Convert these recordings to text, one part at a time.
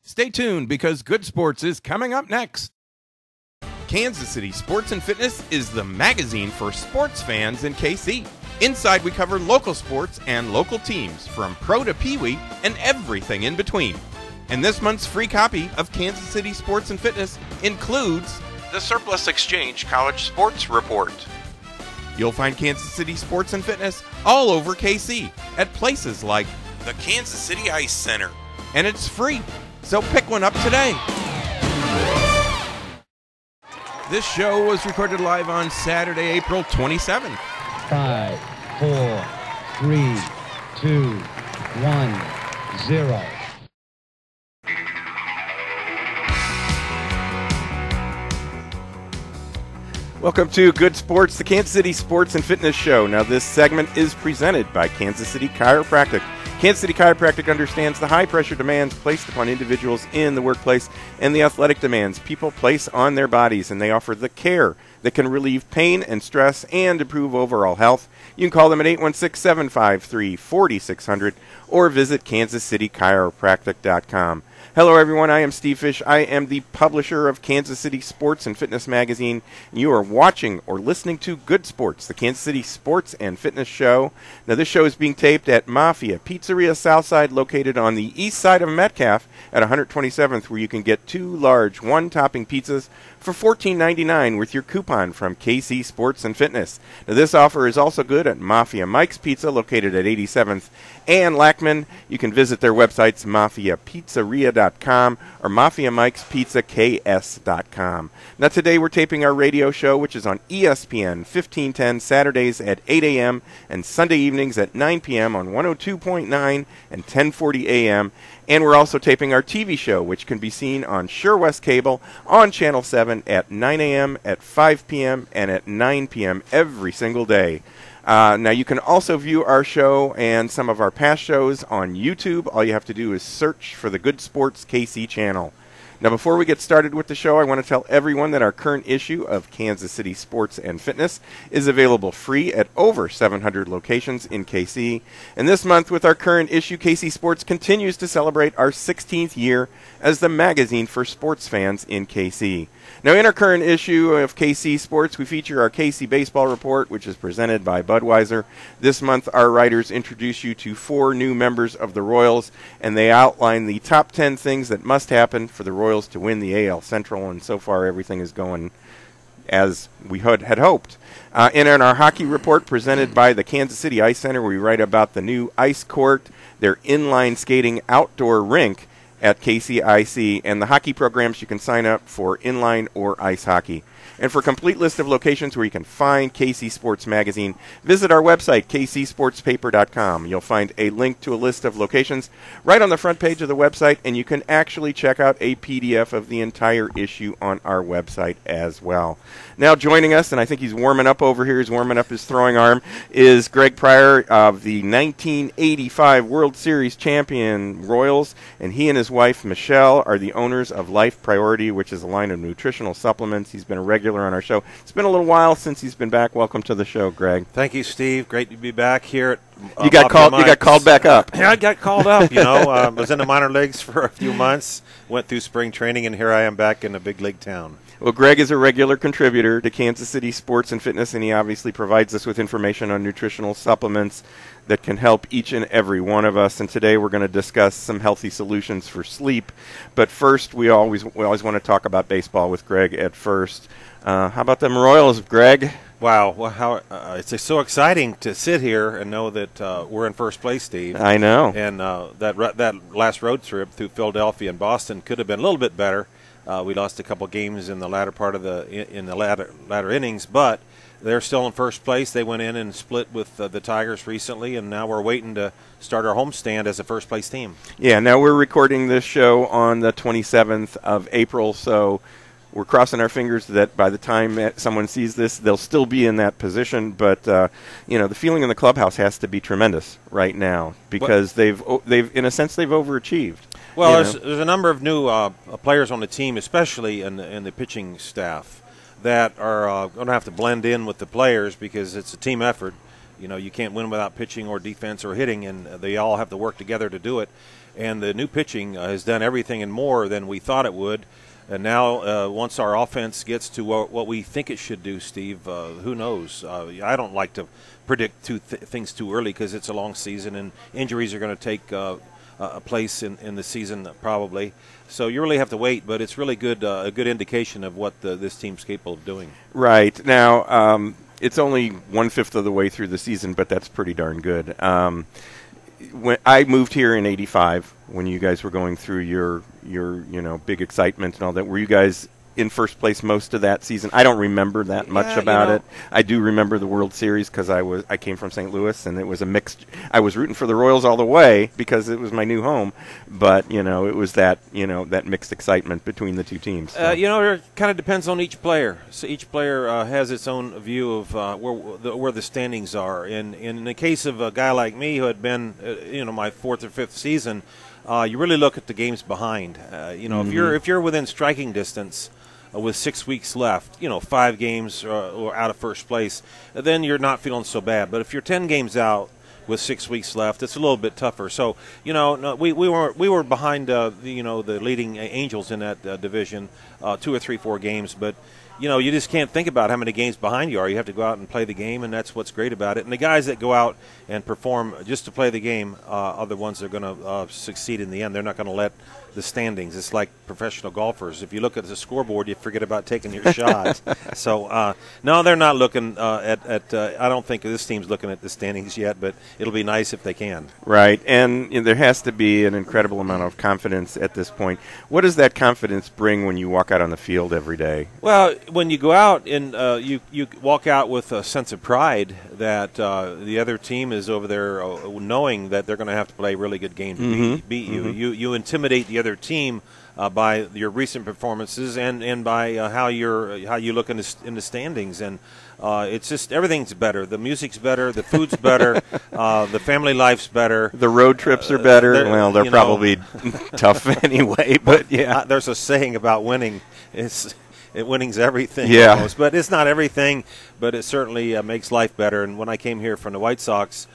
Stay tuned because Good Sports is coming up next. Kansas City Sports and Fitness is the magazine for sports fans in KC. Inside, we cover local sports and local teams, from pro to peewee and everything in between. And this month's free copy of Kansas City Sports and Fitness includes the Surplus Exchange College Sports Report. You'll find Kansas City Sports and Fitness all over KC at places like the Kansas City Ice Center. And it's free, so pick one up today. This show was recorded live on Saturday, April 27th. 5, 4, 3, 2, 1, 0. Welcome to Good Sports, the Kansas City Sports and Fitness Show. Now, this segment is presented by Kansas City Chiropractic. Kansas City Chiropractic understands the high-pressure demands placed upon individuals in the workplace and the athletic demands people place on their bodies, and they offer the care that can relieve pain and stress and improve overall health. You can call them at 816-753-4600 or visit kansascitychiropractic.com. Hello, everyone. I am Steve Fish. I am the publisher of Kansas City Sports and Fitness Magazine. You are watching or listening to Good Sports, the Kansas City Sports and Fitness Show. Now, this show is being taped at Mafia Pizzeria Southside, located on the east side of Metcalf at 127th, where you can get 2 large one-topping pizzas for $14.99 with your coupon from KC Sports and Fitness. Now, this offer is also good at Mafia Mike's Pizza, located at 87th and Lackman. You can visit their websites, mafiapizzeria.com or mafiamikespizzaks.com. Now, today we're taping our radio show, which is on ESPN 1510 Saturdays at 8 a.m. and Sunday evenings at 9 p.m. on 102.9 and 1040 a.m. And we're also taping our TV show, which can be seen on Sure West Cable on Channel 7 at 9 a.m., at 5 p.m., and at 9 p.m. every single day. Now, you can also view our show and some of our past shows on YouTube. All you have to do is search for the Good Sports KC channel. Now, before we get started with the show, I want to tell everyone that our current issue of Kansas City Sports and Fitness is available free at over 700 locations in KC. And this month, with our current issue, KC Sports continues to celebrate our 16th year as the magazine for sports fans in KC. Now, in our current issue of KC Sports, we feature our KC Baseball Report, which is presented by Budweiser. This month, our writers introduce you to 4 new members of the Royals, and they outline the top 10 things that must happen for the Royals to win the AL Central, and so far everything is going as we had hoped. In our hockey report presented by the Kansas City Ice Center, we write about the new ice court, their inline skating outdoor rink at KCIC, and the hockey programs you can sign up for inline or ice hockey. And for a complete list of locations where you can find KC Sports Magazine, visit our website, kcsportspaper.com. You'll find a link to a list of locations right on the front page of the website, and you can actually check out a PDF of the entire issue on our website as well. Now, joining us, and I think he's warming up over here, he's warming up his throwing arm, is Greg Pryor of the 1985 World Series champion Royals, and he and his wife, Michelle, are the owners of Life Priority, which is a line of nutritional supplements. He's been a regular on our show. It's been a little while since he's been back. Welcome to the show, Greg. Thank you, Steve. Great to be back here. You got called back up. Yeah, I got called up. Was in the minor leagues for a few months. Went through spring training, and here I am back in a big league town. Well, Greg is a regular contributor to Kansas City Sports and Fitness, and he obviously provides us with information on nutritional supplements that can help each and every one of us. And today we're going to discuss some healthy solutions for sleep. But first, we always want to talk about baseball with Greg at first. How about them Royals, Greg? Wow, well, it's so exciting to sit here and know that we're in first place, Steve. I know. And that last road trip through Philadelphia and Boston could have been a little bit better. We lost a couple games in the latter part of the latter innings, but they're still in first place. They went in and split with the Tigers recently, and now we're waiting to start our homestand as a first place team. Yeah, now we're recording this show on the 27th of April, so we're crossing our fingers that by the time someone sees this, they'll still be in that position. But the feeling in the clubhouse has to be tremendous right now because they've in a sense they've overachieved. Well, there's a number of new players on the team, especially in the pitching staff, that are going to have to blend in with the players because it's a team effort. You can't win without pitching or defense or hitting, and they all have to work together to do it. and the new pitching has done everything and more than we thought it would. And now, once our offense gets to what we think it should do, Steve, who knows? I don't like to predict things too early because it's a long season and injuries are going to take a place in the season probably. So you really have to wait, but it's really good a good indication of what this team's capable of doing. Right. Now, it's only 1/5 of the way through the season, but that's pretty darn good. When I moved here in '85, when you guys were going through your big excitement and all that, were you guys in first place most of that season? I don't remember that much about it. I do remember the World Series because I came from St. Louis, and it was a mixed. I was rooting for the Royals all the way because it was my new home, but it was that that mixed excitement between the two teams. So. It kind of depends on each player. So each player has its own view of where the standings are. And in the case of a guy like me who had been my 4th or 5th season, you really look at the games behind. If you're within striking distance. With 6 weeks left, 5 games or out of first place, then you're not feeling so bad. But if you're 10 games out with 6 weeks left, it's a little bit tougher. So, we were behind the leading Angels in that division, 2 or 3, 4 games. But you just can't think about how many games behind you are. You have to go out and play the game, and that's what's great about it. And the guys that go out and perform just to play the game are the ones that are going to succeed in the end. They're not going to let the standings. It's like professional golfers. If you look at the scoreboard, you forget about taking your shot. So, no, they're not looking at I don't think this team's looking at the standings yet, but it'll be nice if they can. Right, and there has to be an incredible amount of confidence at this point. What does that confidence bring when you walk out on the field every day? Well, when you go out and you walk out with a sense of pride that the other team is over there knowing that they're going to have to play a really good game to beat you. You intimidate the other team by your recent performances and by how you look in the standings, and it's just everything's better. The music's better, the food's better, the family life's better. The road trips are better. They're probably tough anyway, but yeah. There's a saying about winning. Winning's everything, yeah. Almost, but it's not everything. But it certainly makes life better. And when I came here from the White Sox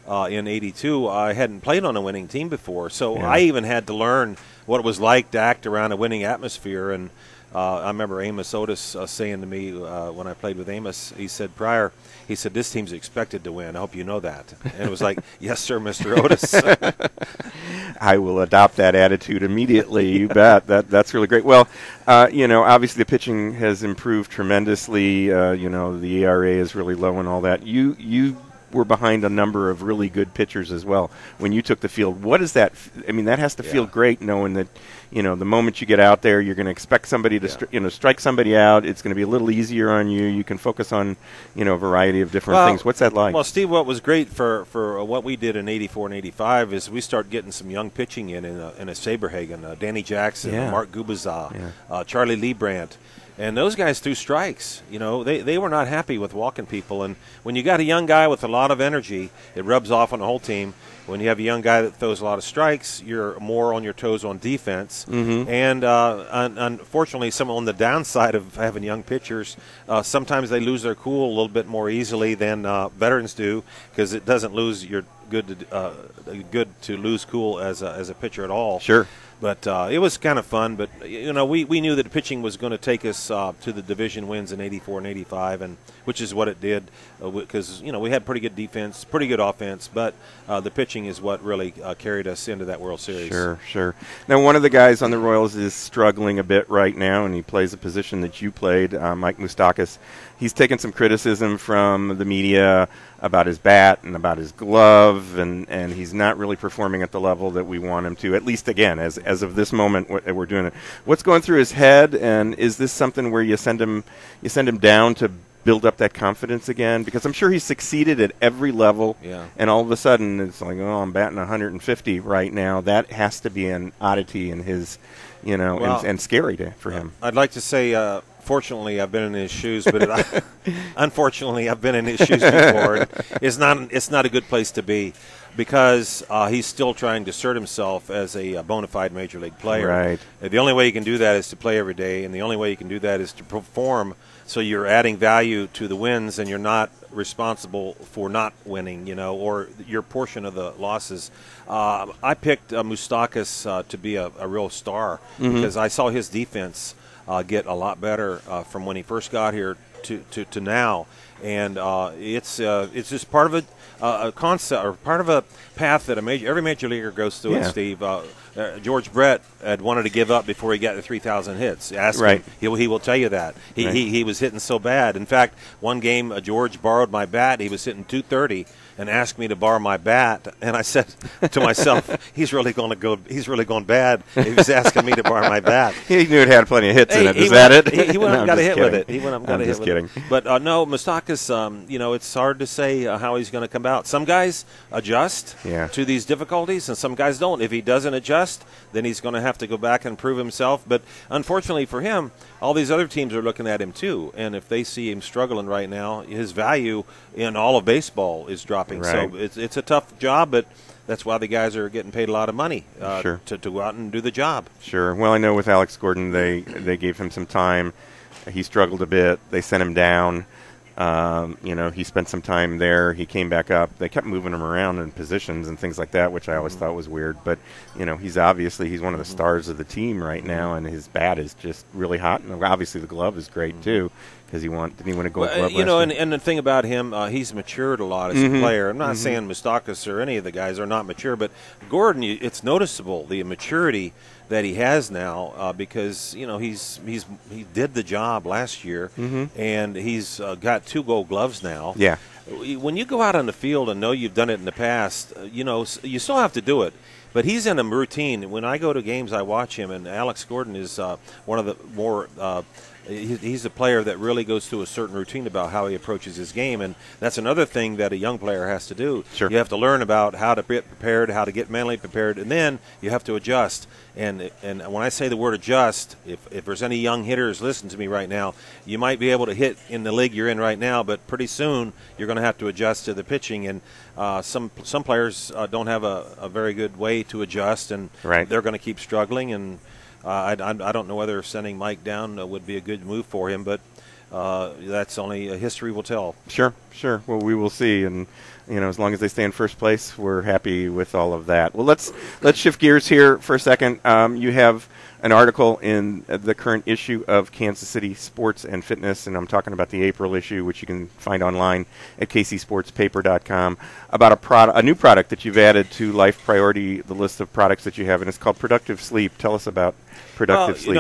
in '82, I hadn't played on a winning team before, so I even had to learn what it was like to act around a winning atmosphere. And I remember Amos Otis saying to me when I played with Amos, he said, "Pryor, he said, this team's expected to win. I hope you know that." And it was like, "Yes, sir, Mr. Otis." I will adopt that attitude immediately. You bet. That's really great. Well, obviously the pitching has improved tremendously. The ERA is really low and all that. You were behind a number of really good pitchers as well when you took the field. What is that? I mean, that has to feel great knowing that, the moment you get out there, you're going to expect somebody to strike somebody out. It's going to be a little easier on you. You can focus on, a variety of different things. What's that like? Well, Steve, what was great for what we did in '84 and '85 is we started getting some young pitching in a Saberhagen, Danny Jackson, Mark Gubaza, Charlie Liebrandt. And those guys threw strikes. They were not happy with walking people. And when you got a young guy with a lot of energy, it rubs off on the whole team. When you have a young guy that throws a lot of strikes, you're more on your toes on defense. And unfortunately, some on the downside of having young pitchers, sometimes they lose their cool a little bit more easily than veterans do, because it doesn't lose your good to lose cool as a pitcher at all. Sure. But it was kind of fun. But, we knew that the pitching was going to take us to the division wins in '84 and '85, and which is what it did, because, we had pretty good defense, pretty good offense, but the pitching is what really carried us into that World Series. Sure. Now, one of the guys on the Royals is struggling a bit right now, and he plays a position that you played, Mike Moustakas. He's taken some criticism from the media about his bat and about his glove, and he's not really performing at the level that we want him to, at least, again, as of this moment we're doing it. What's going through his head, and is this something where you send him down to build up that confidence again? Because I'm sure he's succeeded at every level, and all of a sudden it's like, I'm batting 150 right now. That has to be an oddity in his, and scary for him. I'd like to say fortunately, I've been in his shoes, but unfortunately, I've been in his shoes before. It's not a good place to be because he's still trying to assert himself as a bona fide major league player. Right. The only way you can do that is to play every day, and the only way you can do that is to perform. So you're adding value to the wins, and you're not responsible for not winning, or your portion of the losses. I picked Moustakas to be a real star because I saw his defense get a lot better from when he first got here to now, and it's just part of a concept or part of a path that every major leaguer goes through. Yeah. Steve. George Brett had wanted to give up before he got to 3,000 hits. Ask him, he will tell you that. He was hitting so bad. In fact, one game George borrowed my bat. He was hitting 230 and asked me to borrow my bat. And I said to myself, he's really going bad if he's asking me to borrow my bat. He knew it had plenty of hits in it. Is that it? He went up and got a hit with it. I'm just kidding. But no, Moustakas, it's hard to say how he's going to come out. Some guys adjust to these difficulties, and some guys don't. If he doesn't adjust, then he's going to have to go back and prove himself. But unfortunately for him, all these other teams are looking at him too. And if they see him struggling right now, his value in all of baseball is dropping. Right. So it's a tough job, but that's why the guys are getting paid a lot of money to go out and do the job. Sure. Well, I know with Alex Gordon, they gave him some time. He struggled a bit. They sent him down. He spent some time there. He came back up. They kept moving him around in positions and things like that, which I always thought was weird. But, he's one of the stars of the team right now, and his bat is just really hot. And obviously the glove is great, too, because didn't he win a gold glove last year? And the thing about him, he's matured a lot as a player. I'm not saying Moustakas or any of the guys are not mature, but Gordon, it's noticeable, the maturity that he has now because he did the job last year and he's got 2 gold gloves now. Yeah. When you go out on the field and know you've done it in the past, you still have to do it. But he's in a routine. When I go to games, I watch him, and Alex Gordon is one of the more he's a player that really goes through a certain routine about how he approaches his game, and that's another thing that a young player has to do. Sure. You have to learn about how to get prepared, how to get mentally prepared, and then you have to adjust. And when I say the word adjust, if there's any young hitters listening to me right now, you might be able to hit in the league you're in right now, but pretty soon you're going to have to adjust to the pitching. And some players don't have a very good way to adjust, and they're going to keep struggling. And I don't know whether sending Mike down would be a good move for him, but that's only history will tell. Sure. Well, we will see, and as long as they stay in first place, we're happy with all of that. Well, let's shift gears here for a second. You have an article in the current issue of Kansas City Sports and Fitness, and I'm talking about the April issue, which you can find online at kcsportspaper.com, about a new product that you've added to Life Priority, the list of products that you have, and it's called Productive Sleep. Tell us about Productive Sleep.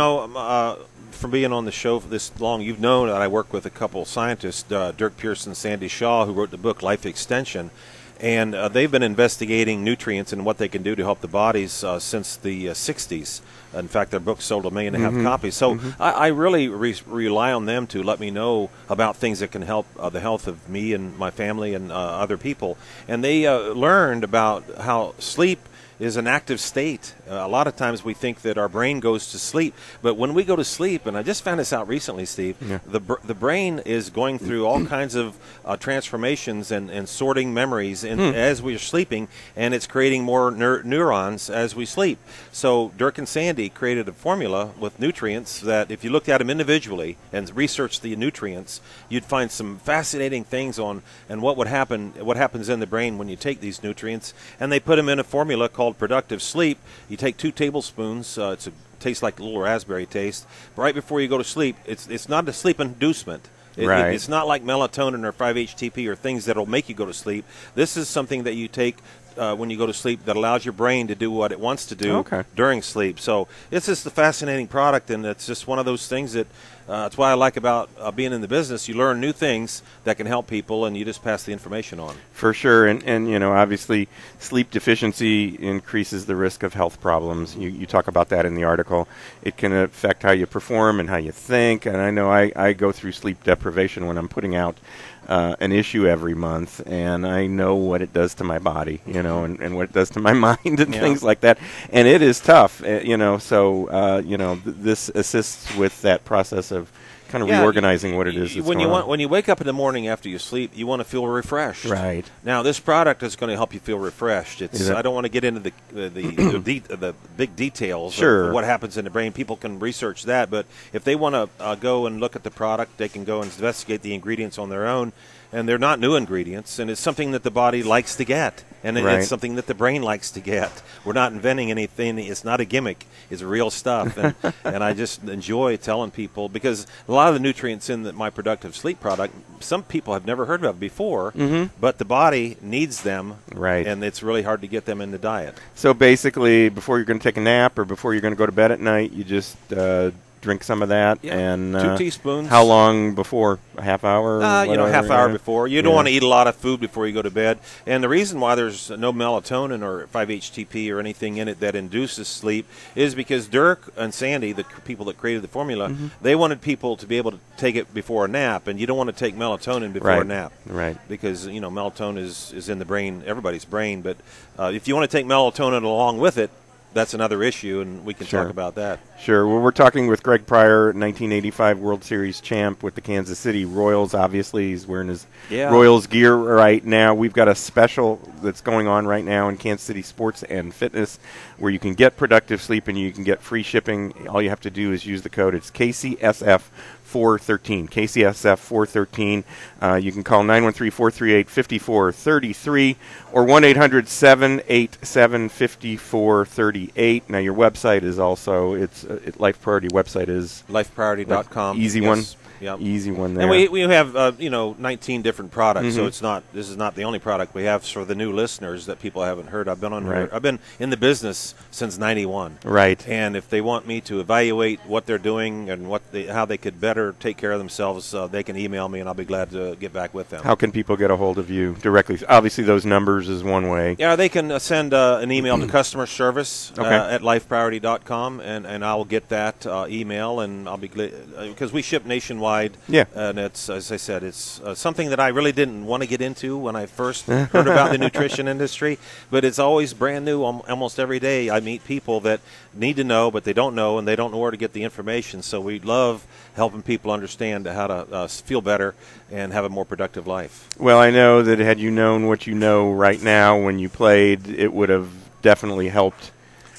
From being on the show for this long, you've known that I work with a couple of scientists, Dirk Pearson and Sandy Shaw, who wrote the book Life Extension. And they've been investigating nutrients and what they can do to help the bodies since the 60s. In fact, their book sold 1.5 million copies. So I really rely on them to let me know about things that can help the health of me and my family and other people. And they learned about how sleep is an active state. A lot of times we think that our brain goes to sleep, but when we go to sleep, and I just found this out recently, Steve, the brain is going through all kinds of transformations and sorting memories as we're sleeping, and it's creating more neurons as we sleep. So Dirk and Sandy created a formula with nutrients that if you looked at them individually and researched the nutrients, you'd find some fascinating things on and what happens in the brain when you take these nutrients, and they put them in a formula called Productive Sleep. You take 2 tablespoons. It tastes like a little raspberry taste. But right before you go to sleep, it's not a sleep inducement. It's not like melatonin or 5-HTP or things that will make you go to sleep. This is something that you take when you go to sleep that allows your brain to do what it wants to do during sleep. So it's just a fascinating product, and it's just one of those things that that's what I like about being in the business. You learn new things that can help people, and you just pass the information on. For sure, and obviously sleep deficiency increases the risk of health problems. You talk about that in the article. It can affect how you perform and how you think, and I know I go through sleep deprivation when I'm putting out an issue every month, and I know what it does to my body, and what it does to my mind and things like that. And it is tough, so this assists with that process of kind of reorganizing what it is. When you wake up in the morning after you sleep, you want to feel refreshed. Right. Now, this product is going to help you feel refreshed. I don't want to get into the big details of what happens in the brain. People can research that, but if they want to go and look at the product, they can go and investigate the ingredients on their own. And they're not new ingredients, and it's something that the body likes to get, and it's something that the brain likes to get. We're not inventing anything. It's not a gimmick. It's real stuff, and I just enjoy telling people, because a lot of the nutrients in my Productive Sleep product, some people have never heard of before, but the body needs them, and it's really hard to get them in the diet. So basically, before you're going to take a nap or before you're going to go to bed at night, you just drink some of that, and 2 teaspoons. How long before? A half hour? Half hour before. You don't want to eat a lot of food before you go to bed. And the reason why there's no melatonin or 5-HTP or anything in it that induces sleep is because Dirk and Sandy, the people that created the formula, they wanted people to be able to take it before a nap, and you don't want to take melatonin before a nap, because melatonin is in the brain, everybody's brain. But if you want to take melatonin along with it, that's another issue, and we can talk about that. Sure. Well, we're talking with Greg Pryor, 1985 World Series champ with the Kansas City Royals. Obviously, he's wearing his Royals gear right now. We've got a special that's going on right now in Kansas City Sports and Fitness where you can get Productive Sleep and you can get free shipping. All you have to do is use the code. It's KCSF413. KCSF413. You can call 913-438-5433 or 1-800-787-5438. Now, your website is also, Life Priority website is lifepriority.com. Easy one. Yep. Easy one there. And we have 19 different products, so this is not the only product we have for the new listeners that people haven't heard. I've been in the business since '91. Right. And if they want me to evaluate what they're doing and how they could better take care of themselves, they can email me, and I'll be glad to get back with them. How can people get a hold of you directly? Obviously, those numbers is one way. Yeah, they can send an email to customer service at lifepriority.com, and I'll get that email, and I'll be glad, because we ship nationwide. And it's, as I said, it's something that I really didn't want to get into when I first heard about the nutrition industry, but it's always brand new. Almost every day I meet people that need to know, but they don't know, and they don't know where to get the information. So we love helping people understand how to feel better and have a more productive life. Well, I know that had you known what you know right now when you played, it would have definitely helped.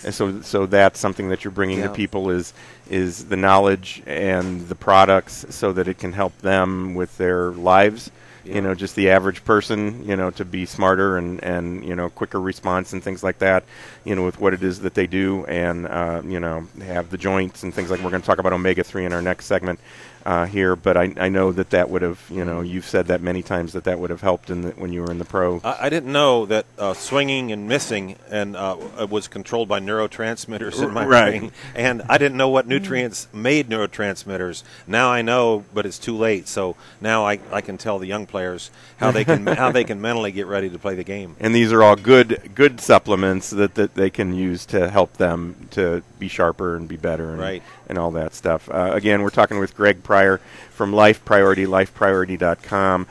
And so that's something that you're bringing to people is the knowledge and the products so that it can help them with their lives. Just the average person, to be smarter and quicker response and things like that, with what it is that they do, and, have the joints and things like we're going to talk about omega-3 in our next segment here. But I know that would have, you've said that many times that would have helped when you were in the pro. I didn't know that swinging and missing was controlled by neurotransmitters in my brain, and I didn't know what nutrients made neurotransmitters. Now I know, but it's too late. So now I can tell the young players how they can mentally get ready to play the game. And these are all good supplements that they can use to help them to be sharper and be better and all that stuff. Again, we're talking with Greg Pryor from Life Priority, lifepriority.com.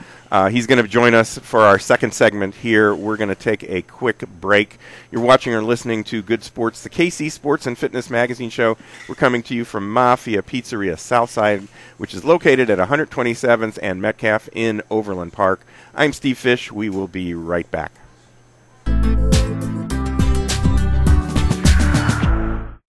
He's going to join us for our second segment here. We're going to take a quick break. You're watching or listening to Good Sports, the KC Sports and Fitness Magazine show. We're coming to you from Mafia Pizzeria Southside, which is located at 127th and Metcalf in Overland Park. I'm Steve Fish. We will be right back.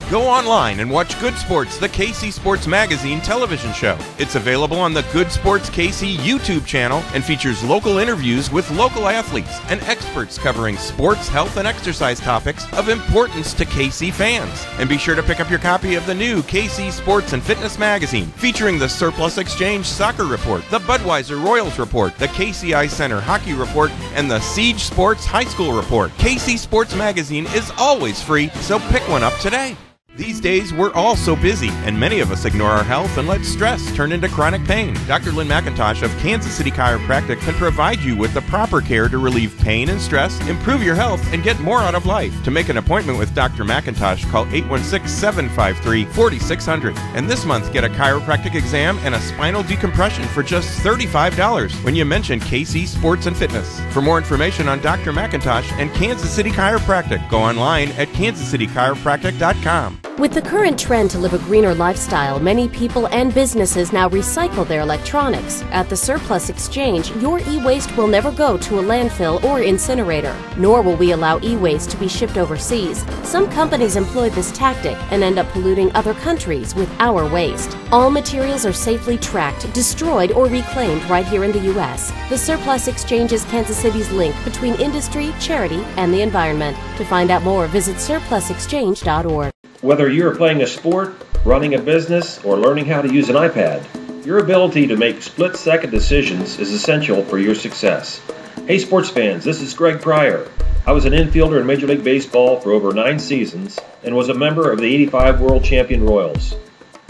Go online and watch Good Sports, the KC Sports Magazine television show. It's available on the Good Sports KC YouTube channel and features local interviews with local athletes and experts covering sports, health, and exercise topics of importance to KC fans. And be sure to pick up your copy of the new KC Sports and Fitness Magazine, featuring the Surplus Exchange Soccer Report, the Budweiser Royals Report, the KCI Center Hockey Report, and the Siege Sports High School Report. KC Sports Magazine is always free, so pick one up today. These days, we're all so busy, and many of us ignore our health and let stress turn into chronic pain. Dr. Lynn McIntosh of Kansas City Chiropractic can provide you with the proper care to relieve pain and stress, improve your health, and get more out of life. To make an appointment with Dr. McIntosh, call 816-753-4600. And this month, get a chiropractic exam and a spinal decompression for just $35 when you mention KC Sports and Fitness. For more information on Dr. McIntosh and Kansas City Chiropractic, go online at kansascitychiropractic.com. With the current trend to live a greener lifestyle, many people and businesses now recycle their electronics. At the Surplus Exchange, your e-waste will never go to a landfill or incinerator, nor will we allow e-waste to be shipped overseas. Some companies employ this tactic and end up polluting other countries with our waste. All materials are safely tracked, destroyed, or reclaimed right here in the U.S. The Surplus Exchange is Kansas City's link between industry, charity, and the environment. To find out more, visit surplusexchange.org. Whether you are playing a sport, running a business, or learning how to use an iPad, your ability to make split-second decisions is essential for your success. Hey sports fans, this is Greg Pryor. I was an infielder in Major League Baseball for over 9 seasons and was a member of the '85 World Champion Royals.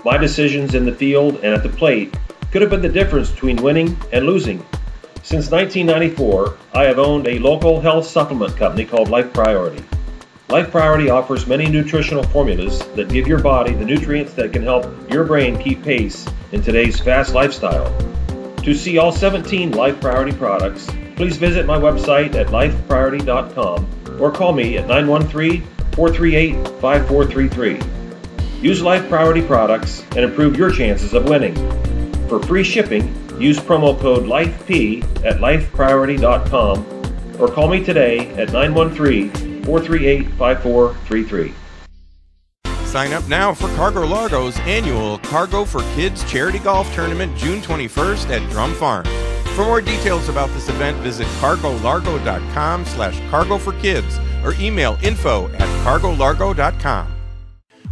My decisions in the field and at the plate could have been the difference between winning and losing. Since 1994, I have owned a local health supplement company called Life Priority. Life Priority offers many nutritional formulas that give your body the nutrients that can help your brain keep pace in today's fast lifestyle. To see all 17 Life Priority products, please visit my website at lifepriority.com or call me at 913-438-5433. Use Life Priority products and improve your chances of winning. For free shipping, use promo code LIFEP at lifepriority.com or call me today at 913-438-5433. Sign up now for Cargo Largo's annual Cargo for Kids charity golf tournament June 21st at Drum Farm. For more details about this event, visit cargolargo.com/cargoforkids or email info@cargolargo.com.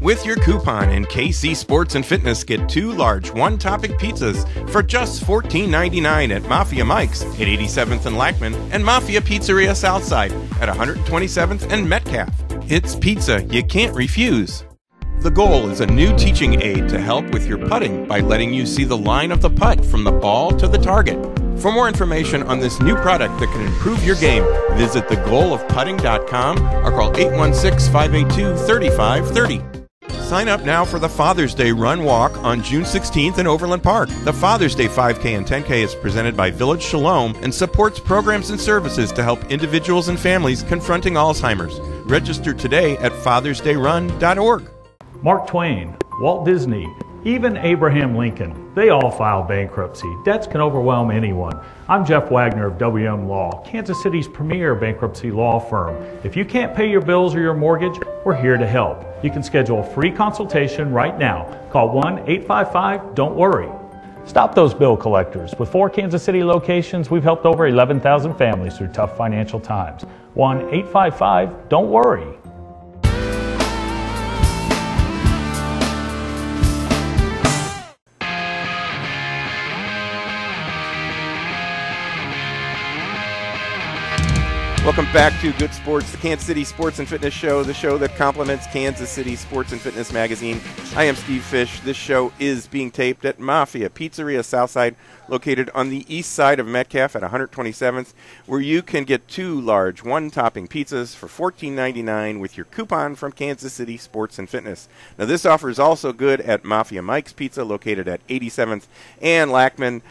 With your coupon in KC Sports and Fitness, get 2 large one-topping pizzas for just $14.99 at Mafia Mike's at 87th and Lackman and Mafia Pizzeria Southside at 127th and Metcalf. It's pizza you can't refuse. The Goal is a new teaching aid to help with your putting by letting you see the line of the putt from the ball to the target. For more information on this new product that can improve your game, visit thegoalofputting.com or call 816-582-3530. Sign up now for the Father's Day Run Walk on June 16th in Overland Park. The Father's Day 5K and 10K is presented by Village Shalom and supports programs and services to help individuals and families confronting Alzheimer's. Register today at fathersdayrun.org. Mark Twain, Walt Disney, even Abraham Lincoln, they all filed bankruptcy. Debts can overwhelm anyone. I'm Jeff Wagner of WM Law, Kansas City's premier bankruptcy law firm. If you can't pay your bills or your mortgage, we're here to help. You can schedule a free consultation right now. Call 1-855-DON'T-WORRY. Stop those bill collectors. With 4 Kansas City locations, we've helped over 11,000 families through tough financial times. 1-855-DON'T-WORRY. Welcome back to Good Sports, the Kansas City Sports and Fitness Show, the show that complements Kansas City Sports and Fitness magazine. I am Steve Fish. This show is being taped at Mafia Pizzeria Southside, located on the east side of Metcalf at 127th, where you can get 2 large one-topping pizzas for $14.99 with your coupon from Kansas City Sports and Fitness. Now, this offer is also good at Mafia Mike's Pizza, located at 87th and Lackman.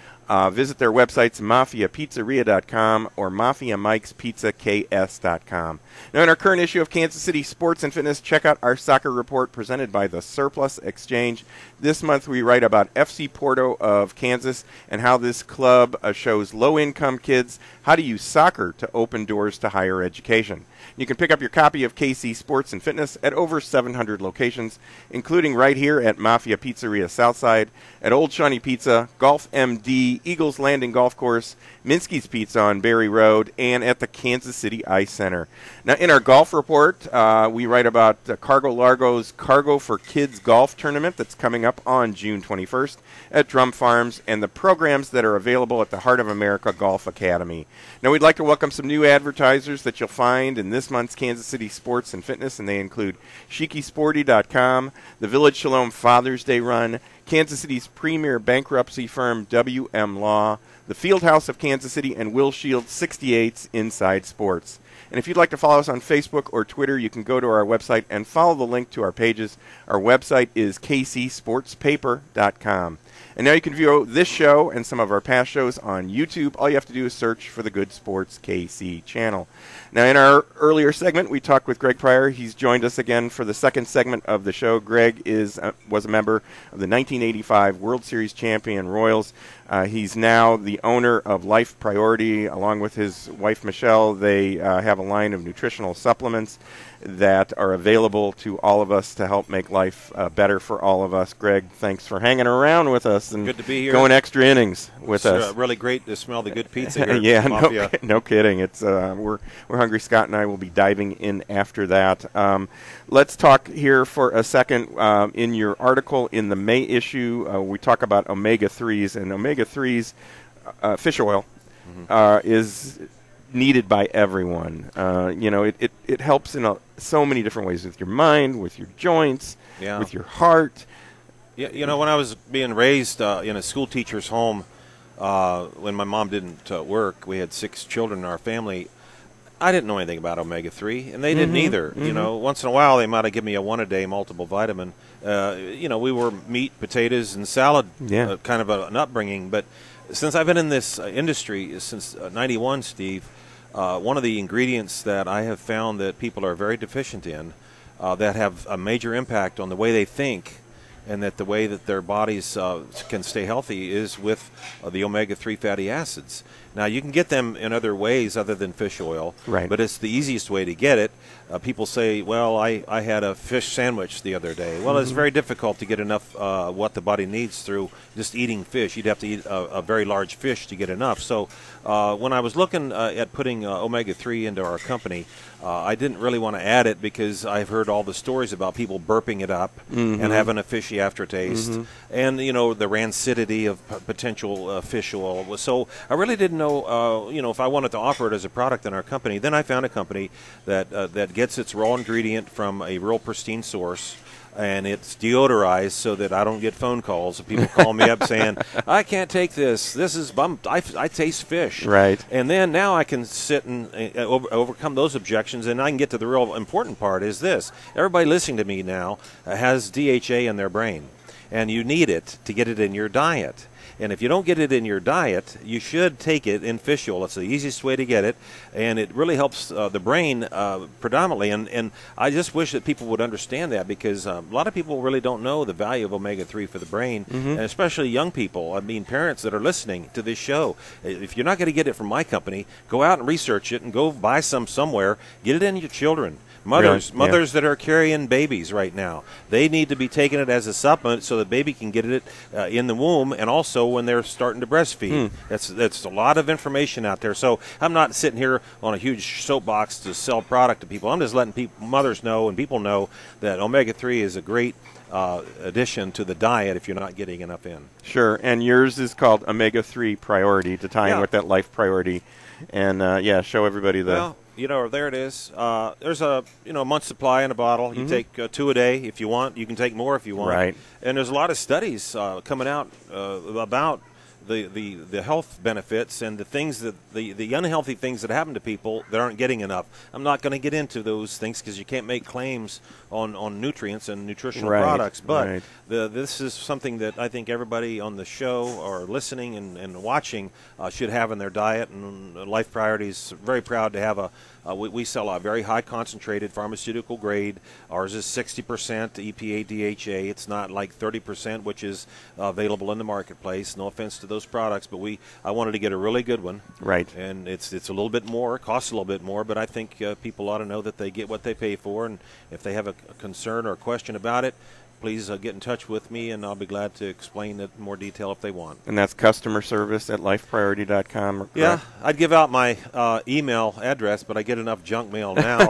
Visit their websites, mafiapizzeria.com or mafiamikespizzaks.com. Now, in our current issue of Kansas City Sports and Fitness, check out our soccer report presented by the Surplus Exchange. This month, we write about FC Porto of Kansas and how this club shows low-income kids how to use soccer to open doors to higher education. You can pick up your copy of KC Sports and Fitness at over 700 locations, including right here at Mafia Pizzeria Southside, at Old Shawnee Pizza, Golf MD, Eagles Landing Golf Course, Minsky's Pizza on Berry Road, and at the Kansas City Ice Center. Now, in our golf report, we write about Cargo Largo's Cargo for Kids golf tournament that's coming up on June 21st at Drum Farms and the programs that are available at the Heart of America Golf Academy. Now, we'd like to welcome some new advertisers that you'll find in this month's Kansas City Sports and Fitness, and they include ShikiSporty.com, the Village Shalom Father's Day Run, Kansas City's premier bankruptcy firm WM Law, the Fieldhouse of Kansas City, and Will Shield 68's Inside Sports. And if you'd like to follow us on Facebook or Twitter, you can go to our website and follow the link to our pages. Our website is kcsportspaper.com. And now you can view this show and some of our past shows on YouTube. All you have to do is search for the Good Sports KC channel. Now, in our earlier segment, we talked with Greg Pryor. He's joined us again for the second segment of the show. Greg was a member of the 1985 World Series champion Royals. He's now the owner of Life Priority. Along with his wife, Michelle, they have a line of nutritional supplements that are available to all of us to help make life better for all of us. Greg, thanks for hanging around with us and good to be here. Going extra innings with us. It's really great to smell the good pizza here. Yeah, Mafia. no kidding. It's we're hungry. Scott and I will be diving in after that. Let's talk here for a second. In your article in the May issue, we talk about omega-3s, and omega-3s, fish oil, is needed by everyone. It helps in so many different ways, with your mind, with your joints, with your heart. Yeah, when I was being raised in a school teacher's home, when my mom didn't work, we had 6 children in our family. I didn't know anything about omega-3, and they didn't either. Once in a while they might have given me a 1-a-day multiple vitamin. We were meat, potatoes, and salad, kind of an upbringing. But since I've been in this industry since '91, Steve, one of the ingredients that I have found that people are very deficient in, that have a major impact on the way they think and that the way that their bodies can stay healthy, is with the omega-3 fatty acids. Now, you can get them in other ways other than fish oil, but it's the easiest way to get it. People say, well, I had a fish sandwich the other day. Well, it's very difficult to get enough what the body needs through just eating fish. You'd have to eat a very large fish to get enough. So when I was looking at putting omega-3 into our company, I didn't really want to add it because I've heard all the stories about people burping it up and having a fishy aftertaste, and the rancidity of potential fish oil. So I really didn't know, if I wanted to offer it as a product in our company. Then I found a company that gets its raw ingredient from a real pristine source, and it's deodorized so that I don't get phone calls of people calling me up saying, I can't take this. This is I taste fish. Right. And then now I can sit and overcome those objections, and I can get to the real important part is this. Everybody listening to me now has DHA in their brain, and you need it to get it in your diet. And if you don't get it in your diet, you should take it in fish oil. It's the easiest way to get it, and it really helps the brain predominantly. And I just wish that people would understand that, because a lot of people really don't know the value of omega-3 for the brain, and especially young people. I mean, parents that are listening to this show. If you're not going to get it from my company, go out and research it and go buy some somewhere. Get it in your children. Mothers that are carrying babies right now, they need to be taking it as a supplement so the baby can get it in the womb, and also when they're starting to breastfeed. That's a lot of information out there. So I'm not sitting here on a huge soapbox to sell product to people. I'm just letting mothers know and people know that omega-3 is a great addition to the diet if you're not getting enough in. Sure, and yours is called Omega-3 Priority, to tie in with that Life Priority. And, show everybody the... Well, there it is. There's a month's supply in a bottle. You take 2 a day if you want. You can take more if you want. Right. And there's a lot of studies coming out about the health benefits and the things that the unhealthy things that happen to people that aren't getting enough. I'm not going to get into those things because you can't make claims on nutrients and nutritional products. But this is something that I think everybody on the show or listening and watching should have in their diet. And Life Priority is very proud to have we sell a very high concentrated pharmaceutical grade. Ours is 60% EPA DHA. It's not like 30%, which is available in the marketplace. No offense to those products, but I wanted to get a really good one. Right. And it's a little bit more, costs a little bit more, but I think people ought to know that they get what they pay for. And if they have a concern or a question about it, please get in touch with me, and I'll be glad to explain it in more detail if they want. And that's customer service at lifepriority.com. Yeah, I'd give out my email address, but I get enough junk mail now.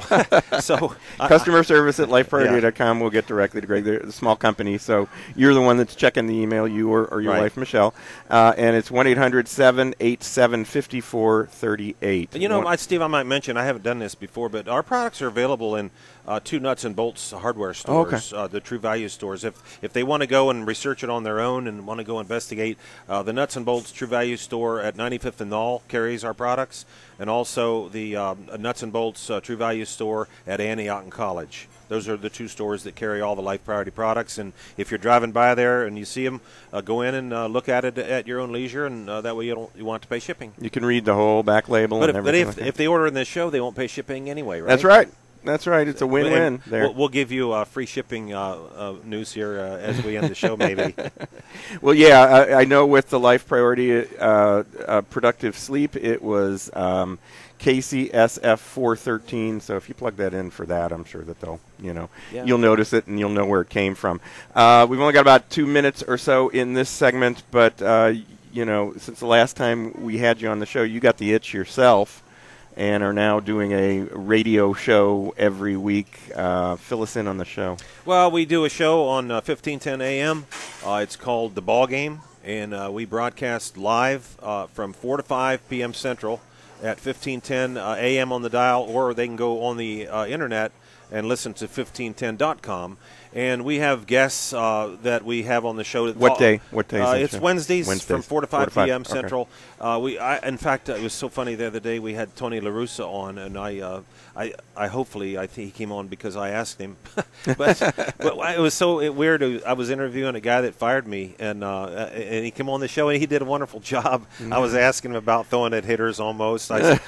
So customer service at lifepriority.com will get directly to Greg. They're a small company, so you're the one that's checking the email, you or your wife, Michelle. And it's 1-800-787-5438. Steve, I might mention, I haven't done this before, but our products are available in 2 nuts and bolts hardware stores, the True Value stores. If they want to go and research it on their own and want to go investigate, the Nuts and Bolts True Value store at 95th and Knoll carries our products, and also the Nuts and Bolts True Value store at Antioch College. Those are the two stores that carry all the Life Priority products. And if you're driving by there and you see them, go in and look at it at your own leisure, and that way you won't have to pay shipping. You can read the whole back label and everything. But if they order in this show, they won't pay shipping anyway, right? That's right. That's right. It's a win-win there. We'll give you free shipping news here as we end the show, maybe. Well, yeah, I know with the Life Priority Productive Sleep, it was KCSF 413. So if you plug that in for that, I'm sure that they'll, you'll notice it and you'll know where it came from. We've only got about 2 minutes or so in this segment, but, since the last time we had you on the show, you got the itch yourself and are now doing a radio show every week. Fill us in on the show. Well, we do a show on 1510 AM. It's called The Ball Game, and we broadcast live from 4 to 5 p.m. Central at 1510 AM on the dial, or they can go on the internet and listen to 1510.com. And we have guests that we have on the show. What day? What day is it? It's Wednesdays from 4 to 5 p.m. Central. Okay. In fact, it was so funny the other day. We had Tony La Russa on, and I think he came on because I asked him. but it was so weird. I was interviewing a guy that fired me, and he came on the show, and he did a wonderful job. Mm-hmm. I was asking him about throwing at hitters almost. So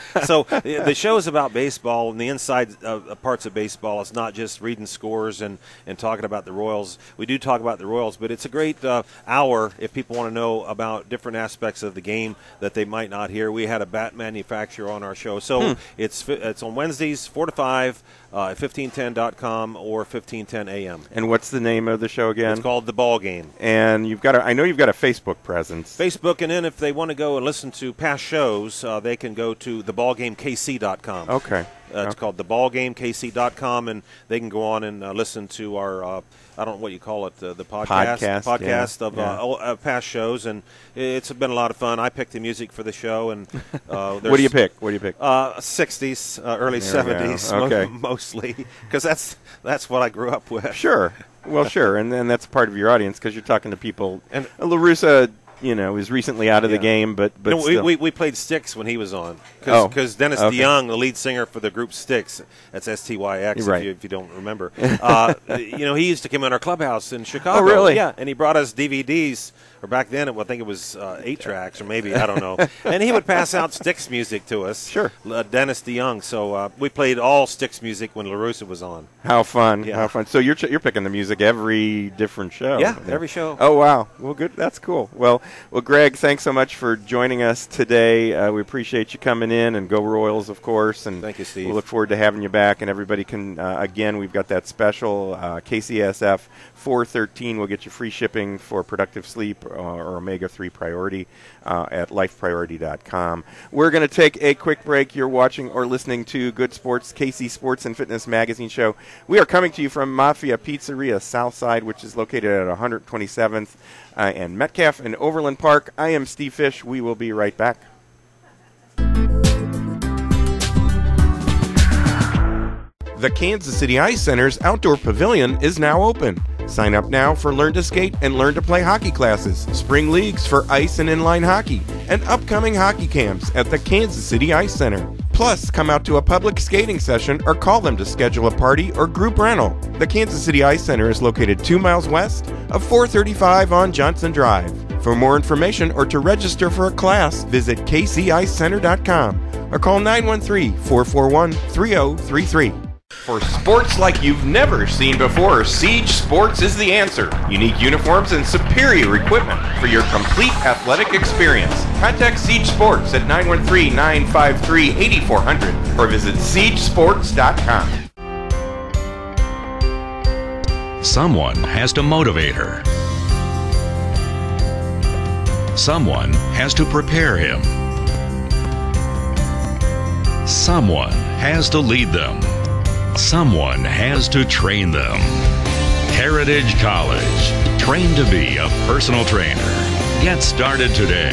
the show is about baseball and the inside parts of baseball. It's not just reading scores and talking about the Royals. We do talk about the Royals, but it's a great hour if people want to know about different aspects of the game that they might not hear. We had a bat manufacturer on our show. So it's on Wednesdays, 4 to 5, at 1510.com or 1510 AM. And what's the name of the show again? It's called The Ball Game. And I know you've got a Facebook presence. Facebook, and then if they want to go and listen to past shows, they can go to theballgamekc.com. Okay. It's called theballgamekc.com, and they can go on and listen to our, I don't know what you call it, the podcast of past shows, and it's been a lot of fun. I picked the music for the show, and what do you pick? 60s, early 70s, mostly, because that's what I grew up with. Sure. Well, sure, and then that's part of your audience because you're talking to people. And La Russa, is recently out of the game, but still. We played Styx when he was on. Because Dennis DeYoung, the lead singer for the group Styx, that's STYX, right. if you don't remember. He used to come in our clubhouse in Chicago. Oh, really? Yeah, and he brought us DVDs. Or back then, I think it was 8 tracks, or maybe, I don't know. And he would pass out Styx music to us. Sure. Dennis DeYoung. So we played all Styx music when La Russa was on. How fun. Yeah. How fun. So you're picking the music every different show. Yeah, every show. Oh, wow. Well, good. That's cool. Well, Greg, thanks so much for joining us today. We appreciate you coming in, and go Royals, of course. And thank you, Steve. We look forward to having you back. And everybody can, again, we've got that special KCSF 413 will get you free shipping for Productive Sleep or Omega-3 Priority at lifepriority.com. We're going to take a quick break. You're watching or listening to Good Sports, KC Sports and Fitness Magazine Show. We are coming to you from Mafia Pizzeria Southside, which is located at 127th and Metcalf in Overland Park. I am Steve Fish. We will be right back. The Kansas City Ice Center's Outdoor Pavilion is now open. Sign up now for Learn to Skate and Learn to Play hockey classes, spring leagues for ice and inline hockey, and upcoming hockey camps at the Kansas City Ice Center. Plus, come out to a public skating session or call them to schedule a party or group rental. The Kansas City Ice Center is located 2 miles west of 435 on Johnson Drive. For more information or to register for a class, visit kcicecenter.com or call 913-441-3033. For sports like you've never seen before, Siege Sports is the answer. Unique uniforms and superior equipment for your complete athletic experience. Contact Siege Sports at 913-953-8400 or visit SiegeSports.com. Someone has to motivate her. Someone has to prepare him. Someone has to lead them. Someone has to train them. Heritage College. Train to be a personal trainer. Get started today.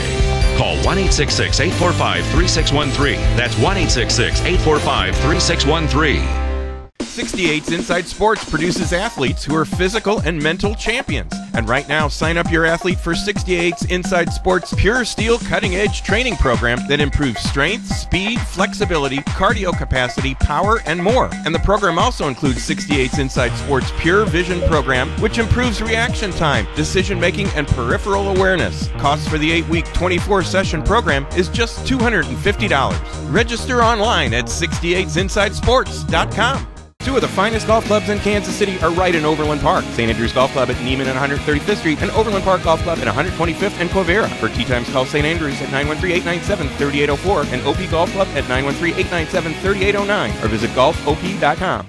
Call 1-866-845-3613. That's 1-866-845-3613. 68's Inside Sports produces athletes who are physical and mental champions. And right now, sign up your athlete for 68's Inside Sports Pure Steel cutting-edge training program that improves strength, speed, flexibility, cardio capacity, power, and more. And the program also includes 68's Inside Sports Pure Vision program, which improves reaction time, decision-making, and peripheral awareness. Cost for the 8-week, 24-session program is just $250. Register online at 68sinsidesports.com. Two of the finest golf clubs in Kansas City are right in Overland Park. St. Andrews Golf Club at Neiman and 135th Street and Overland Park Golf Club at 125th and Quivira. For tee times, call St. Andrews at 913-897-3804 and OP Golf Club at 913-897-3809 or visit golfop.com.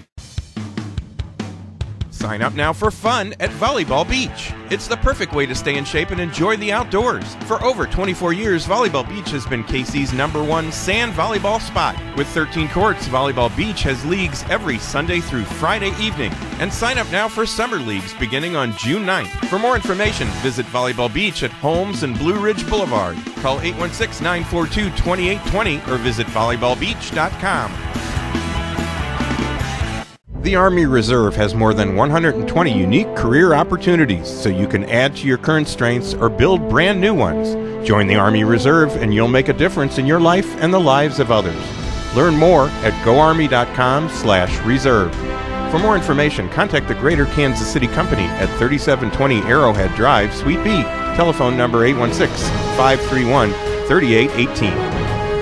Sign up now for fun at Volleyball Beach. It's the perfect way to stay in shape and enjoy the outdoors. For over 24 years, Volleyball Beach has been KC's #1 sand volleyball spot. With 13 courts, Volleyball Beach has leagues every Sunday through Friday evening. And sign up now for summer leagues beginning on June 9th. For more information, visit Volleyball Beach at Holmes and Blue Ridge Boulevard. Call 816-942-2820 or visit volleyballbeach.com. The Army Reserve has more than 120 unique career opportunities, so you can add to your current strengths or build brand new ones. Join the Army Reserve and you'll make a difference in your life and the lives of others. Learn more at goarmy.com/reserve. For more information, contact the Greater Kansas City Company at 3720 Arrowhead Drive, Suite B. Telephone number 816-531-3818.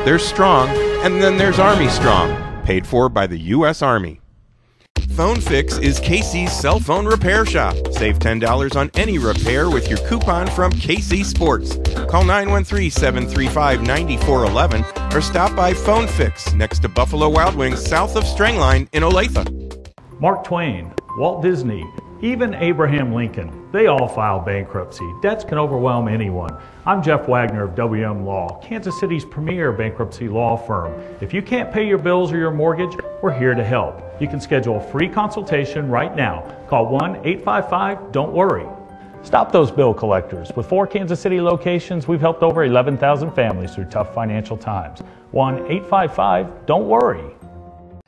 There's Strong, and then there's Army Strong, paid for by the U.S. Army. Phone Fix is KC's cell phone repair shop. Save $10 on any repair with your coupon from KC Sports. Call 913-735-9411 or stop by Phone Fix next to Buffalo Wild Wings south of Strangline in Olathe. Mark Twain, Walt Disney, even Abraham Lincoln, they all filed bankruptcy. Debts can overwhelm anyone. I'm Jeff Wagner of WM Law, Kansas City's premier bankruptcy law firm. If you can't pay your bills or your mortgage, we're here to help. You can schedule a free consultation right now. Call 1-855-DON'T-WORRY. Stop those bill collectors. With 4 Kansas City locations, we've helped over 11,000 families through tough financial times. 1-855-DON'T-WORRY.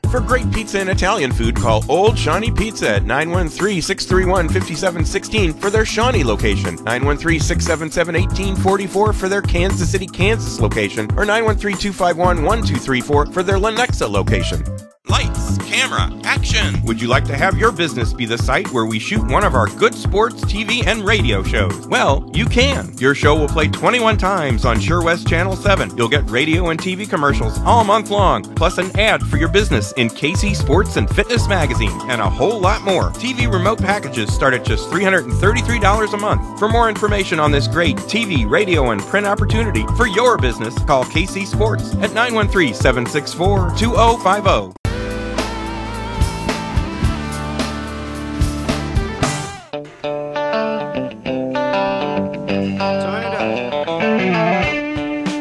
For great pizza and Italian food, call Old Shawnee Pizza at 913-631-5716 for their Shawnee location, 913-677-1844 for their Kansas City, Kansas location, or 913-251-1234 for their Lenexa location. Lights, camera, action! Would you like to have your business be the site where we shoot one of our good sports, TV, and radio shows? Well, you can. Your show will play 21 times on Sure West Channel 7. You'll get radio and TV commercials all month long, plus an ad for your business in KC Sports and Fitness Magazine, and a whole lot more. TV remote packages start at just $333 a month. For more information on this great TV, radio, and print opportunity for your business, call KC Sports at 913-764-2050.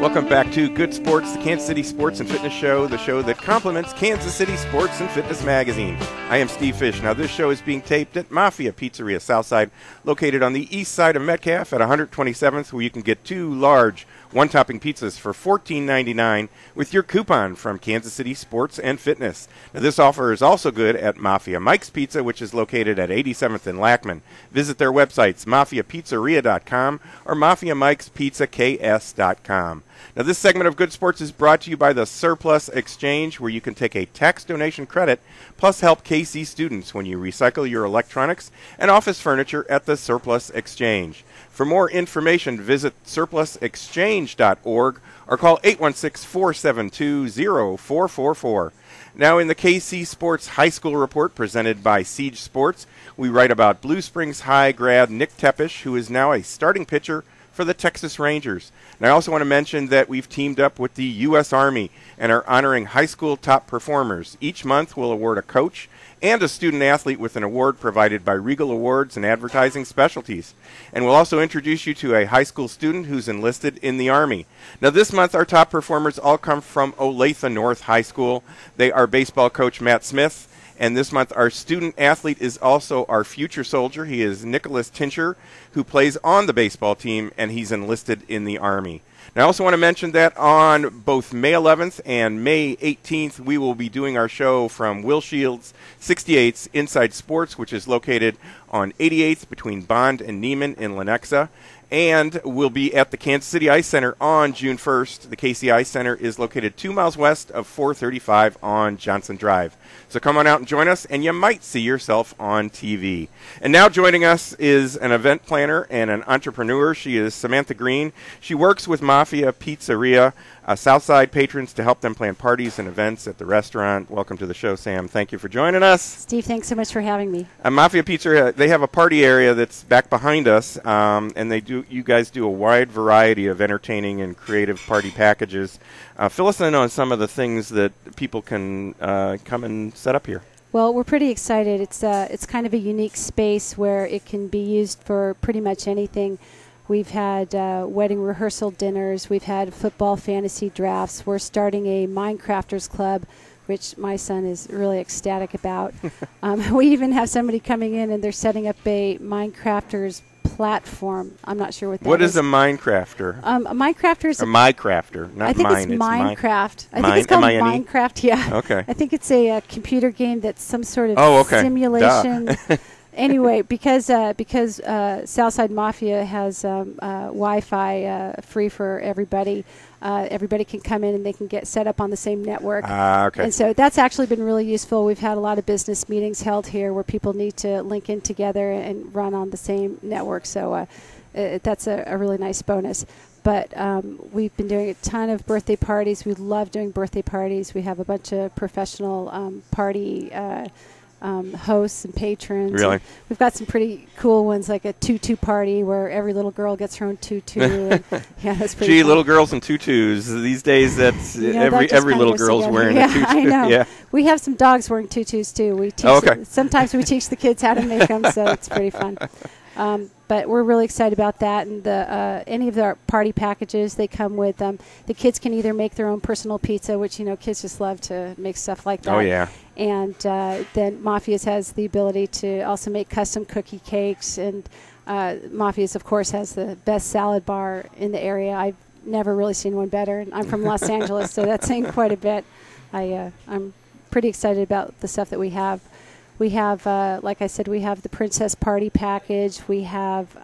Welcome back to Good Sports, the Kansas City Sports and Fitness Show, the show that complements Kansas City Sports and Fitness Magazine. I am Steve Fish. Now, this show is being taped at Mafia Pizzeria Southside, located on the east side of Metcalf at 127th, where you can get 2 large one-topping pizzas for $14.99 with your coupon from Kansas City Sports and Fitness. Now, this offer is also good at Mafia Mike's Pizza, which is located at 87th and Lackman. Visit their websites, mafiapizzeria.com or mafiamikespizzaks.com. Now, this segment of Good Sports is brought to you by the Surplus Exchange, where you can take a tax donation credit plus help KC students when you recycle your electronics and office furniture at the Surplus Exchange. For more information, visit surplusexchange.org or call 816-472-0444. Now, in the KC Sports High School Report presented by Siege Sports, we write about Blue Springs High grad Nick Tepish, who is now a starting pitcher for the Texas Rangers. And I also want to mention that we've teamed up with the U.S. Army and are honoring high school top performers. Each month we'll award a coach and a student athlete with an award provided by Regal Awards and Advertising Specialties. And we'll also introduce you to a high school student who's enlisted in the Army. Now, this month our top performers all come from Olathe North High School. They are baseball coach Matt Smith. And this month, our student athlete is also our future soldier. He is Nicholas Tincher, who plays on the baseball team, and he's enlisted in the Army. And I also want to mention that on both May 11th and May 18th, we will be doing our show from Will Shields 68's Inside Sports, which is located on 88th between Bond and Neiman in Lenexa. And we'll be at the Kansas City Ice Center on June 1st. The KC Ice Center is located 2 miles west of 435 on Johnson Drive. So come on out and join us, and you might see yourself on TV. And now joining us is an event planner and an entrepreneur. She is Samantha Green. She works with Mafia Pizzeria Southside patrons to help them plan parties and events at the restaurant. Welcome to the show, Sam. Thank you for joining us. Steve, thanks so much for having me. Mafia Pizzeria, they have a party area that's back behind us, and you guys do a wide variety of entertaining and creative party packages. Fill us in on some of the things that people can come and set up here. Well, we're pretty excited. It's kind of a unique space where it can be used for pretty much anything. We've had wedding rehearsal dinners. We've had football fantasy drafts. We're starting a Minecrafters Club, which my son is really ecstatic about. We even have somebody coming in, and they're setting up a Minecrafters platform. I'm not sure what that is. What is a Minecrafter? A Minecrafter is a Minecrafter, not I think mine. it's Minecraft. I think Mine? it's called M-I-N-E? Minecraft, yeah. Okay. I think it's a computer game that's some sort of simulation. Anyway, because Southside Mafia has Wi-Fi free for everybody, everybody can come in and they can get set up on the same network. Okay. And so that's actually been really useful. We've had a lot of business meetings held here where people need to link in together and run on the same network. So that's a really nice bonus. But we've been doing a ton of birthday parties. We love doing birthday parties. We have a bunch of professional party hosts and patrons. Really? And we've got some pretty cool ones, like a tutu party where every little girl gets her own tutu. And, yeah, that's pretty fun. Little girls in tutus. These days, that's every little girl's wearing a tutu. I know. Yeah. We have some dogs wearing tutus, too. We teach sometimes we teach the kids how to make them, so it's pretty fun. But we're really excited about that, and any of our party packages, they come with the kids can either make their own personal pizza, which kids just love to make stuff like that. Oh yeah. And then Mafia's has the ability to also make custom cookie cakes, and Mafia's of course has the best salad bar in the area. I've never really seen one better, and I'm from Los Angeles, so that's saying quite a bit. I'm pretty excited about the stuff that we have. We have, like I said, we have the Princess Party package. We have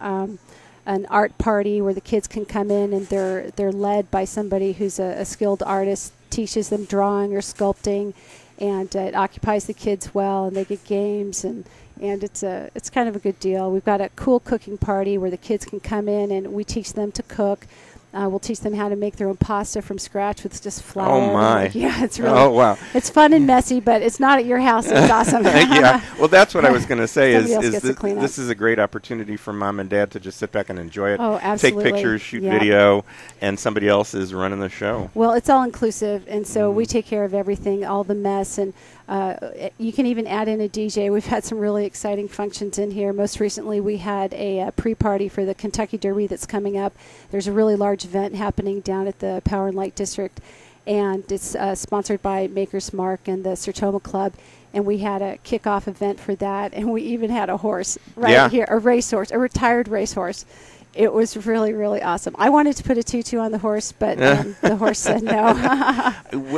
an art party where the kids can come in and they're led by somebody who's a skilled artist, teaches them drawing or sculpting, and it occupies the kids well, and they get games, and it's kind of a good deal. We've got a cool cooking party where the kids can come in and we teach them to cook. We'll teach them how to make their own pasta from scratch with just flour. Oh, my. Yeah, it's really. Oh, wow. It's fun and messy, but it's not at your house. It's awesome. Yeah. Well, that's what I was going to say this is a great opportunity for mom and dad to just sit back and enjoy it. Oh, absolutely. Take pictures, shoot video, and somebody else is running the show. Well, it's all inclusive, and so we take care of everything, all the mess, and you can even add in a DJ. We've had some really exciting functions in here. Most recently, we had a pre-party for the Kentucky Derby that's coming up. There's a really large event happening down at the Power and Light District, and it's sponsored by Maker's Mark and the Sertoma Club. And we had a kickoff event for that, and we even had a horse here, a racehorse, a retired racehorse. It was really, really awesome. I wanted to put a tutu on the horse, but the horse said no.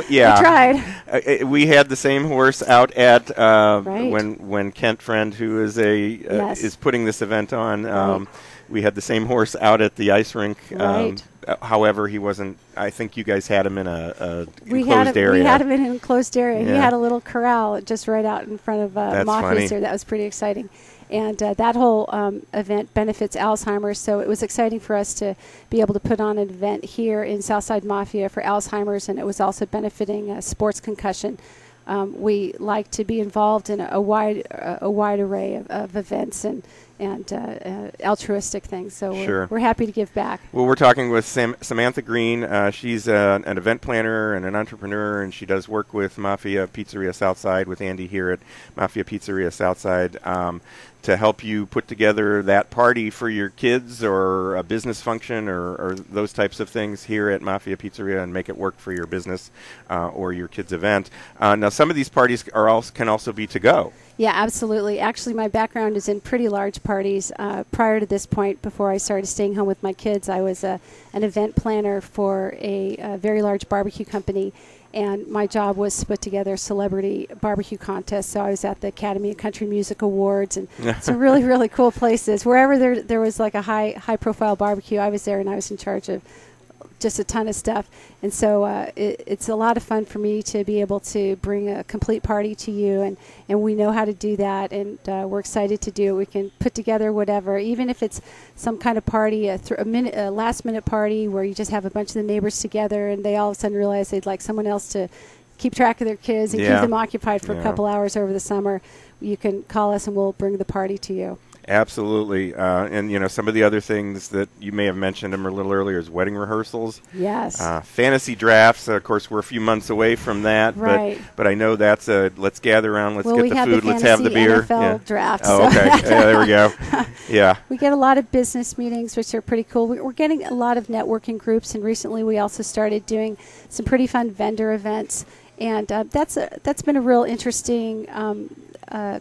Yeah, I tried. We had the same horse out at when Kent Friend, who is is putting this event on. We had the same horse out at the ice rink. However, he wasn't. I think you guys had him in a enclosed area. We had him in an enclosed area. Yeah. He had a little corral just right out in front of Mafia, so that was pretty exciting. And that whole event benefits Alzheimer's, so it was exciting for us to be able to put on an event here in Southside Mafia for Alzheimer's, and it was also benefiting sports concussion. We like to be involved in a wide array of events and altruistic things, so we're happy to give back. Well, we're talking with Samantha Green. She's an event planner and an entrepreneur, and she does work with Mafia Pizzeria Southside with Andy here at Mafia Pizzeria Southside. to help you put together that party for your kids or a business function or those types of things here at Mafia Pizzeria and make it work for your business or your kids' event. Now, some of these parties can also be to go. Yeah, absolutely. Actually, my background is in pretty large parties. Prior to this point, before I started staying home with my kids, I was an event planner for a very large barbecue company, and my job was to put together celebrity barbecue contests. So I was at the Academy of Country Music Awards and some really, really cool places. Wherever there was like a high-profile barbecue, I was there, and I was in charge of just a ton of stuff. And so it's a lot of fun for me to be able to bring a complete party to you, and we know how to do that, and we're excited to do it. We can put together whatever, even if it's some kind of party, a last-minute party where you just have a bunch of the neighbors together and they all of a sudden realize they'd like someone else to keep track of their kids and keep them occupied for a couple hours over the summer. You can call us and we'll bring the party to you. Absolutely. And, some of the other things that you may have mentioned them a little earlier is wedding rehearsals. Yes. Fantasy drafts. Of course, we're a few months away from that. Right. But I know that's let's gather around, let's get the food, let's have the beer. NFL draft. Oh, okay. Yeah, there we go. Yeah. We get a lot of business meetings, which are pretty cool. We're getting a lot of networking groups, and recently we also started doing some pretty fun vendor events. And that's been a real interesting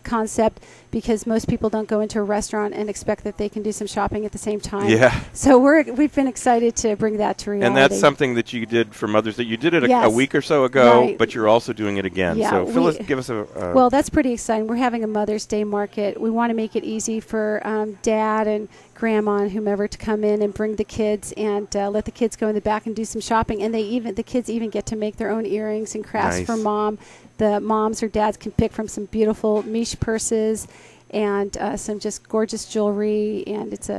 concept, because most people don't go into a restaurant and expect that they can do some shopping at the same time. Yeah. So we've been excited to bring that to reality. And that's something that you did for Mother's Day. You did it Yes. a week or so ago, Right. but you're also doing it again. Yeah, So give us a... Well, that's pretty exciting. We're having a Mother's Day market. We want to make it easy for Dad and Grandma and whomever to come in and bring the kids and let the kids go in the back and do some shopping. And the kids even get to make their own earrings and crafts Nice. for Mom. The moms or dads can pick from some beautiful Miche purses and some just gorgeous jewelry. And it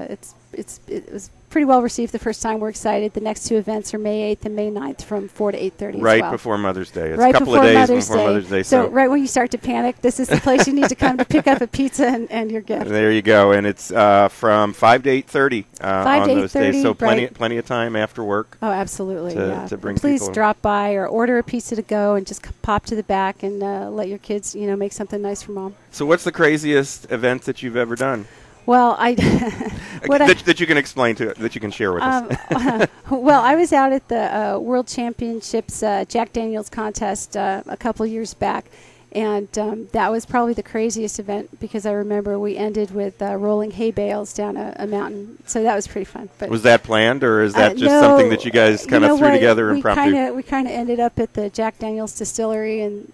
was pretty well received the first time. We're excited. The next two events are May 8th and May 9th from 4 to 8:30 Right as well. before Mother's Day. It's Right a couple before of days Mother's before Day. Mother's Day. So right when you start to panic, this is the place you need to come to pick up a pizza and your gift. There you go. And it's from 5 to 8:30 on those days. So right. plenty of time after work. Oh, absolutely. To bring Please people. drop by or order a pizza to go and just pop to the back and let your kids, make something nice for Mom. So what's the craziest event that you've ever done? Well, that you can explain that you can share with us. Well, I was out at the World Championships Jack Daniel's contest a couple years back, and that was probably the craziest event, because I remember we ended with rolling hay bales down a mountain. So that was pretty fun. But was that planned, or is that just no, something that you guys kind of threw together impromptu? We kind of ended up at the Jack Daniel's distillery, and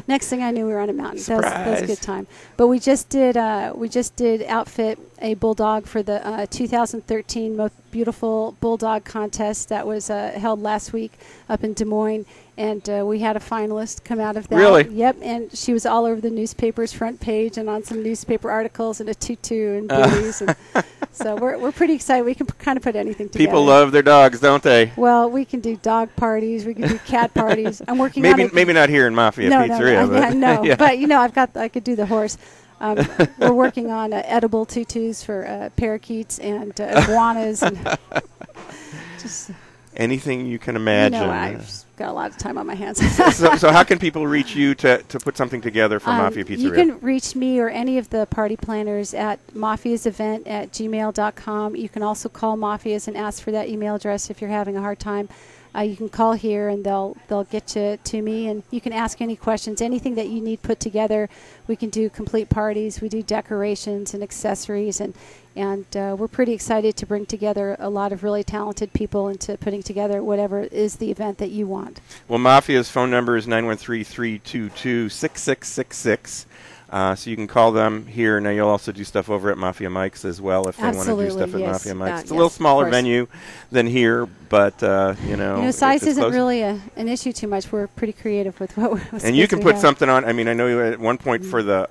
next thing I knew, we were on a mountain. That was a good time. But we just did outfit a bulldog for the 2013 most beautiful bulldog contest that was held last week up in Des Moines, and we had a finalist come out of that. Really? Yep. And she was all over the newspaper's front page and on some newspaper articles, and a tutu and booties. And so we're pretty excited. We can kind of put anything together. People love their dogs, don't they? Well, we can do dog parties. We can do cat parties. I'm working maybe on it. Maybe not here in Mafia Pizzeria. No. Yeah. But I could do the horse. We're working on edible tutus for parakeets and iguanas and just anything you can imagine. I've got a lot of time on my hands. so how can people reach you to put something together for Mafia Pizzeria? You can reach me or any of the party planners at mafiasevent@gmail.com. You can also call Mafias and ask for that email address if you're having a hard time. You can call here and they'll get you to me, and you can ask any questions, anything that you need put together. We can do complete parties. We do decorations and accessories, and we're pretty excited to bring together a lot of really talented people into putting together whatever is the event that you want. Well, Mafia's phone number is 913-322-6666. So you can call them here. Now, you'll also do stuff over at Mafia Mike's as well if they want to do stuff at Mafia Mike's. It's a little smaller venue than here, but, size isn't really an issue too much. We're pretty creative with what we're And you can put something on. I mean, I know at one point for the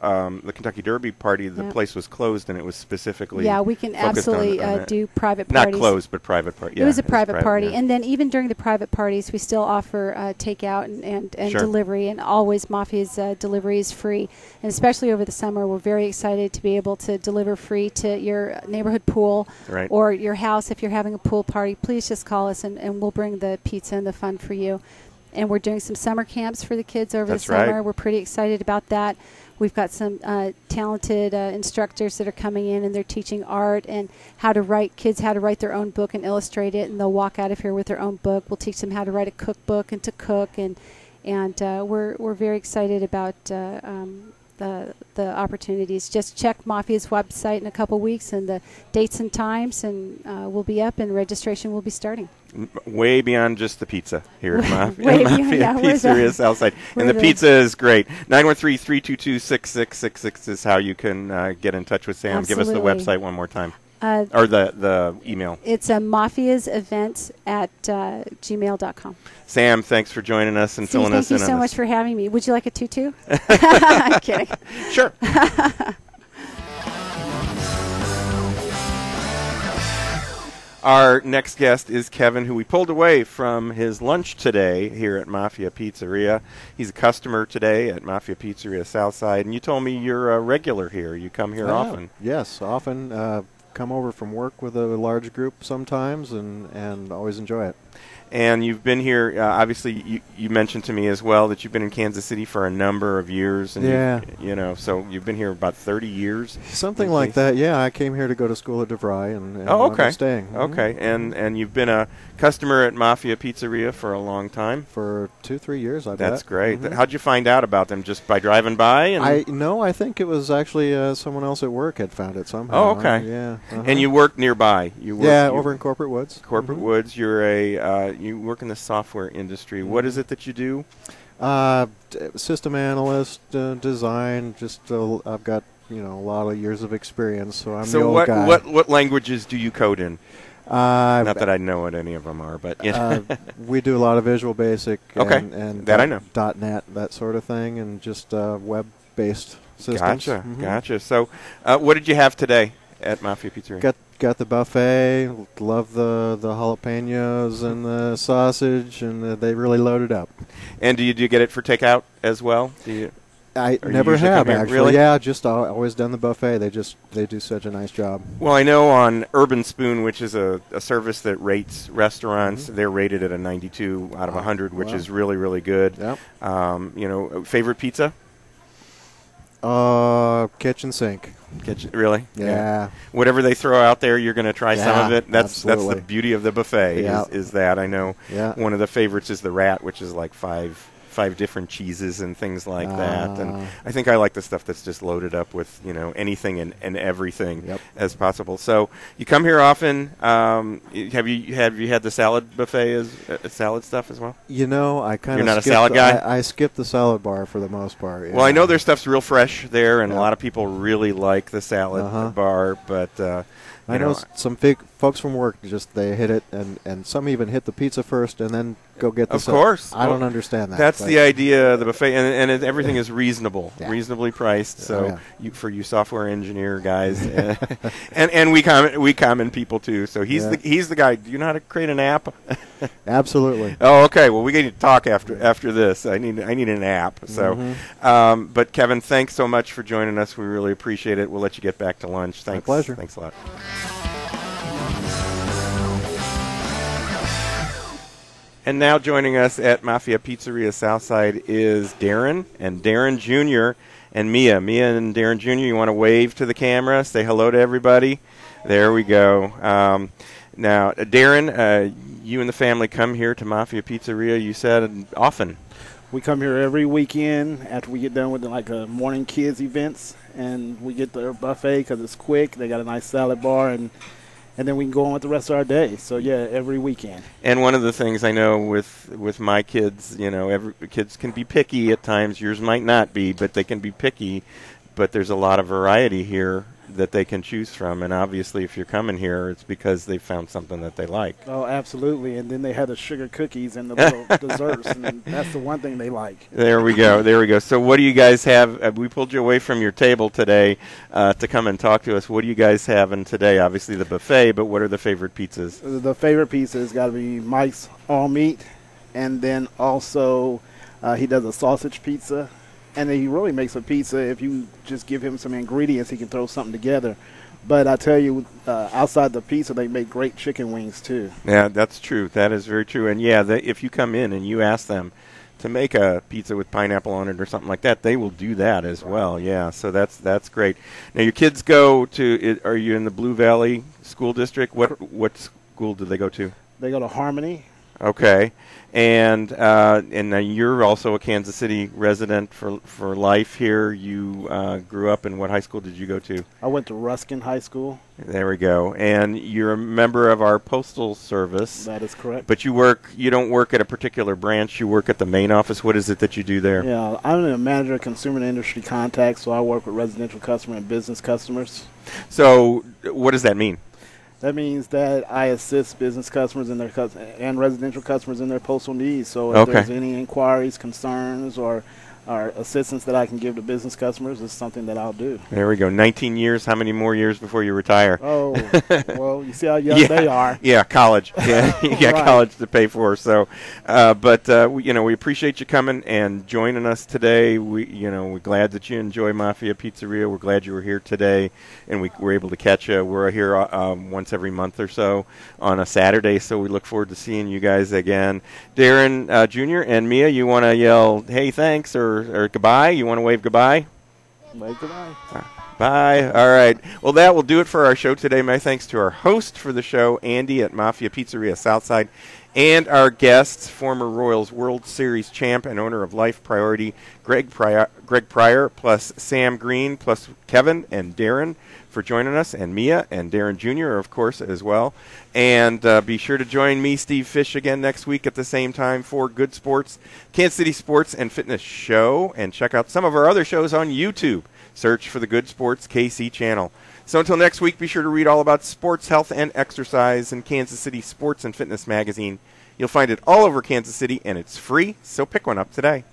Kentucky Derby party, the place was closed, and it was specifically we can absolutely on do private parties. Not closed, but private party. Yeah, it was a private party. Yeah. And then even during the private parties, we still offer takeout and Sure. delivery, and always Mafia's delivery is free. And especially over the summer, we're very excited to be able to deliver free to your neighborhood pool or your house. If you're having a pool party, please just call us, and we'll bring the pizza and the fun for you. And we're doing some summer camps for the kids over the summer. Right. We're pretty excited about that. We've got some talented instructors that are coming in, and they're teaching art and how to write their own book and illustrate it, and they'll walk out of here with their own book. We'll teach them how to write a cookbook and to cook, and we're very excited about the opportunities. Just check Mafia's website in a couple weeks and the dates and times, and we'll be up and registration will be starting. Way beyond just the pizza here at Mafia beyond, Pizzeria Southside. And the pizza is great. 913-322-6666 is how you can get in touch with Sam. Absolutely. Give us the website one more time. Or the email. It's mafiasevents@gmail.com. Sam, thanks for joining us and filling us in on Thank you so this. much for having me. Would you like a tutu? I'm kidding. Sure. Our next guest is Kevin, who we pulled away from his lunch today here at Mafia Pizzeria. He's a customer today at Mafia Pizzeria Southside, and you told me you're a regular here. You come here often. Yes, often. Come over from work with a large group sometimes, and always enjoy it. And you've been here, obviously, you mentioned to me as well that you've been in Kansas City for a number of years. And yeah. So you've been here about 30 years. Something like that, yeah. I came here to go to school at DeVry, and I'm staying. Okay, and you've been a customer at Mafia Pizzeria for a long time? For 2-3 years, I bet. That's great. How'd you find out about them? Just by driving by? I think it was actually someone else at work had found it somehow. Oh, okay. Yeah. And you work nearby? Over in Corporate Woods. Corporate Woods. You're you work in the software industry. What is it that you do? System analyst, design. I've got a lot of years of experience, so I'm the old guy. What languages do you code in? Not that I know what any of them are, but we do a lot of Visual Basic and that I know. .NET, that sort of thing, and just web-based systems. Gotcha. So, what did you have today at Mafia Pizzeria? Got the buffet. Love the jalapenos and the sausage, and they really loaded up. And do you get it for takeout as well? I never have, actually. Really? Yeah, just always done the buffet. They do such a nice job. Well, I know on Urban Spoon, which is a service that rates restaurants, they're rated at a 92 out of 100, which is really, really good. Yep. Favorite pizza? Kitchen sink. Really? Yeah. Whatever they throw out there, you're going to try some of it. That's the beauty of the buffet. Yeah. Is that I know one of the favorites is the rat, which is like five different cheeses and things like that. And I think I like the stuff that's just loaded up with anything and everything as possible. So you come here often. Have you had the salad buffet as salad stuff as well? I kind of. You're not a salad guy? I skip the salad bar for the most part. Yeah. Well, I know their stuff's real fresh there, and a lot of people really like the salad bar. But I know some folks from work they hit it, and some even hit the pizza first and then go get the Of course. I don't understand that. That's the idea of the buffet, and everything is reasonable, reasonably priced. So for you software engineer guys, and we common people too. So he's the guy. Do you know how to create an app? Absolutely. Oh, okay. Well, we need to talk after this. I need an app. So, but Kevin, thanks so much for joining us. We really appreciate it. We'll let you get back to lunch. Thanks. My pleasure. Thanks a lot. And now joining us at Mafia Pizzeria Southside is Darren and Darren Jr. and Mia. Mia and Darren Jr., you want to wave to the camera, say hello to everybody? There we go. Now, Darren, you and the family come here to Mafia Pizzeria, you said, often. We come here every weekend after we get done with the morning kids events, and we get their buffet because it's quick. They got a nice salad bar, and then we can go on with the rest of our day. So, every weekend. And one of the things I know with my kids, kids can be picky at times. Yours might not be, but they can be picky. But there's a lot of variety here that they can choose from. And obviously, if you're coming here, it's because they found something that they like. Oh, absolutely. And then they have the sugar cookies and the little desserts, and that's the one thing they like. There we go. So what do you guys have? We pulled you away from your table today to come and talk to us. What do you guys having today? Obviously the buffet, but what are the favorite pizzas? The favorite pizza has got to be Mike's all meat, and then also he does a sausage pizza. And he really makes a pizza. If you just give him some ingredients, he can throw something together. But I tell you, outside the pizza, they make great chicken wings, too. Yeah, that's true. That is very true. And, if you come in and you ask them to make a pizza with pineapple on it or something like that, they will do that as well. Yeah, so that's great. Now your kids go to. Are you in the Blue Valley School District? What school do they go to? They go to Harmony. Okay, and now you're also a Kansas City resident for life here. You grew up in what high school did you go to? I went to Ruskin High School. There we go. And you're a member of our postal service. That is correct. But you don't work at a particular branch. You work at the main office. What is it that you do there? Yeah, I'm a manager of consumer and industry contacts, so I work with residential customer and business customers. So what does that mean? That means that I assist business customers and and residential customers in their postal needs. So if there's any inquiries, concerns, or assistance that I can give to business customers, is something that I'll do. There we go. 19 years. How many more years before you retire? Oh, well, you see how young they are. Yeah, college. Yeah, you got Right. college to pay for. So, we appreciate you coming and joining us today. We're glad that you enjoy Mafia Pizzeria. We're glad you were here today, and we were able to catch you. We're here once every month or so on a Saturday, so we look forward to seeing you guys again. Darren Jr. and Mia, you want to yell, "Hey, thanks," or goodbye? You want to wave goodbye? Wave goodbye. Bye. All right. Well, that will do it for our show today. My thanks to our host for the show, Andy at Mafia Pizzeria Southside, and our guests, former Royals World Series champ and owner of Life Priority, Greg Pryor, plus Sam Green, plus Kevin and Darren for joining us, and Mia and Darren Jr., of course, as well. And be sure to join me, Steve Fish, again next week at the same time for Good Sports, Kansas City Sports and Fitness Show. And check out some of our other shows on YouTube. Search for the Good Sports KC channel. So until next week, be sure to read all about sports, health, and exercise in Kansas City Sports and Fitness magazine. You'll find it all over Kansas City, and it's free, so pick one up today.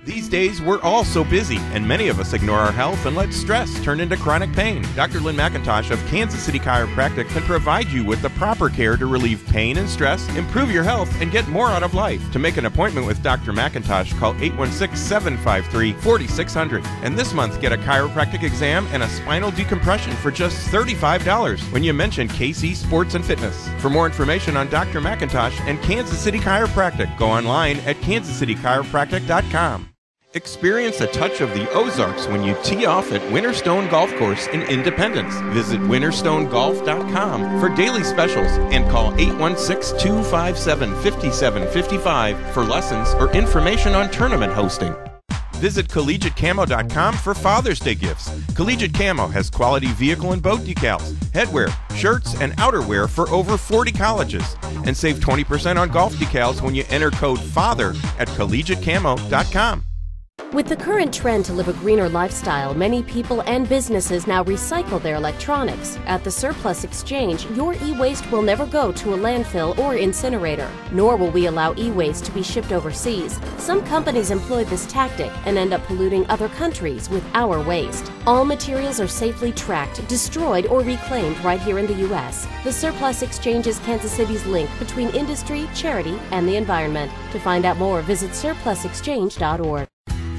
These days, we're all so busy, and many of us ignore our health and let stress turn into chronic pain. Dr. Lynn McIntosh of Kansas City Chiropractic can provide you with the proper care to relieve pain and stress, improve your health, and get more out of life. To make an appointment with Dr. McIntosh, call 816-753-4600. And this month, get a chiropractic exam and a spinal decompression for just $35 when you mention KC Sports and Fitness. For more information on Dr. McIntosh and Kansas City Chiropractic, go online at kansascitychiropractic.com. Experience a touch of the Ozarks when you tee off at Winterstone Golf Course in Independence. Visit winterstonegolf.com for daily specials and call 816-257-5755 for lessons or information on tournament hosting. Visit collegiatecamo.com for Father's Day gifts. Collegiate Camo has quality vehicle and boat decals, headwear, shirts, and outerwear for over 40 colleges. And save 20% on golf decals when you enter code FATHER at collegiatecamo.com. With the current trend to live a greener lifestyle, many people and businesses now recycle their electronics. At the Surplus Exchange, your e-waste will never go to a landfill or incinerator, nor will we allow e-waste to be shipped overseas. Some companies employ this tactic and end up polluting other countries with our waste. All materials are safely tracked, destroyed, or reclaimed right here in the U.S. The Surplus Exchange is Kansas City's link between industry, charity, and the environment. To find out more, visit surplusexchange.org.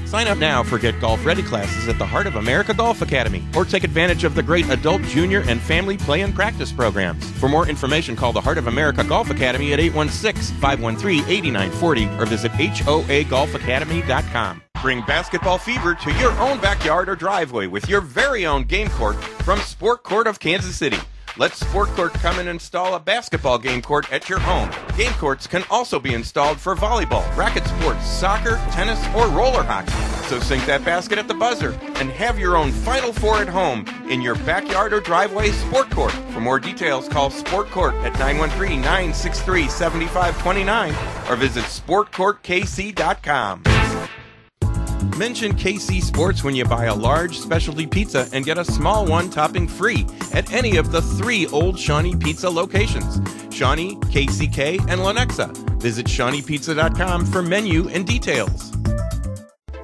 Sign up now for Get Golf Ready classes at the Heart of America Golf Academy, or take advantage of the great adult, junior, and family play and practice programs. For more information, call the Heart of America Golf Academy at 816-513-8940 or visit hoagolfacademy.com. Bring basketball fever to your own backyard or driveway with your very own game court from Sport Court of Kansas City. Let Sport Court come and install a basketball game court at your home. Game courts can also be installed for volleyball, racket sports, soccer, tennis, or roller hockey. So sink that basket at the buzzer and have your own Final Four at home in your backyard or driveway Sport Court. For more details, call Sport Court at 913-963-7529 or visit sportcourtkc.com. Mention KC Sports when you buy a large specialty pizza and get a small one topping free at any of the 3 Old Shawnee Pizza locations: Shawnee, KCK, and Lenexa. Visit ShawneePizza.com for menu and details.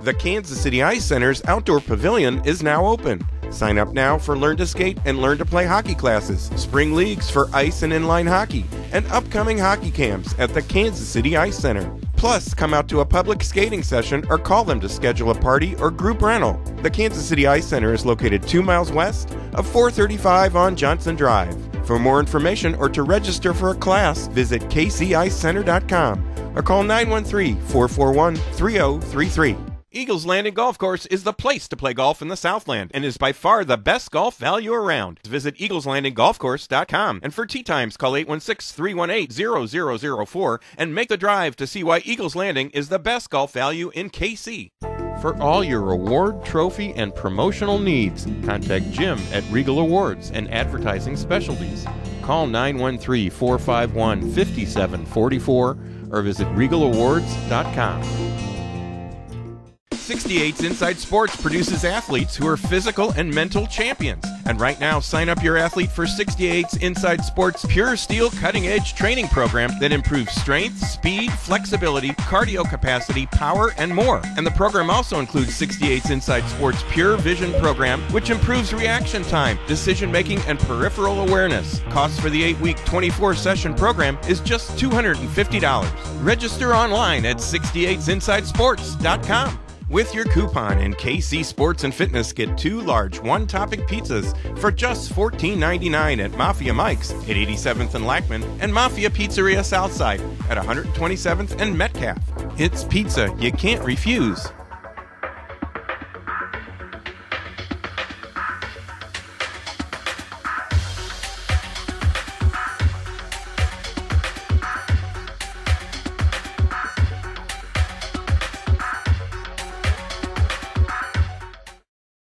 The Kansas City Ice Center's Outdoor Pavilion is now open. Sign up now for Learn to Skate and Learn to Play hockey classes, spring leagues for ice and inline hockey, and upcoming hockey camps at the Kansas City Ice Center. Plus, come out to a public skating session or call them to schedule a party or group rental. The Kansas City Ice Center is located 2 miles west of 435 on Johnson Drive. For more information or to register for a class, visit kcicecenter.com or call 913-441-3033. Eagles Landing Golf Course is the place to play golf in the Southland and is by far the best golf value around. Visit eagleslandinggolfcourse.com, and for tee times call 816-318-0004 and make the drive to see why Eagles Landing is the best golf value in KC. For all your award, trophy, and promotional needs, contact Jim at Regal Awards and Advertising Specialties. Call 913-451-5744 or visit regalawards.com. 68's Inside Sports produces athletes who are physical and mental champions. And right now, sign up your athlete for 68's Inside Sports Pure Steel cutting-edge training program that improves strength, speed, flexibility, cardio capacity, power, and more. And the program also includes 68's Inside Sports Pure Vision program, which improves reaction time, decision-making, and peripheral awareness. Cost for the 8-week, 24-session program is just $250. Register online at 68sinsidesports.com. With your coupon and KC Sports and Fitness, get 2 large one-topic pizzas for just $14.99 at Mafia Mike's at 87th and Lackman and Mafia Pizzeria Southside at 127th and Metcalf. It's pizza you can't refuse.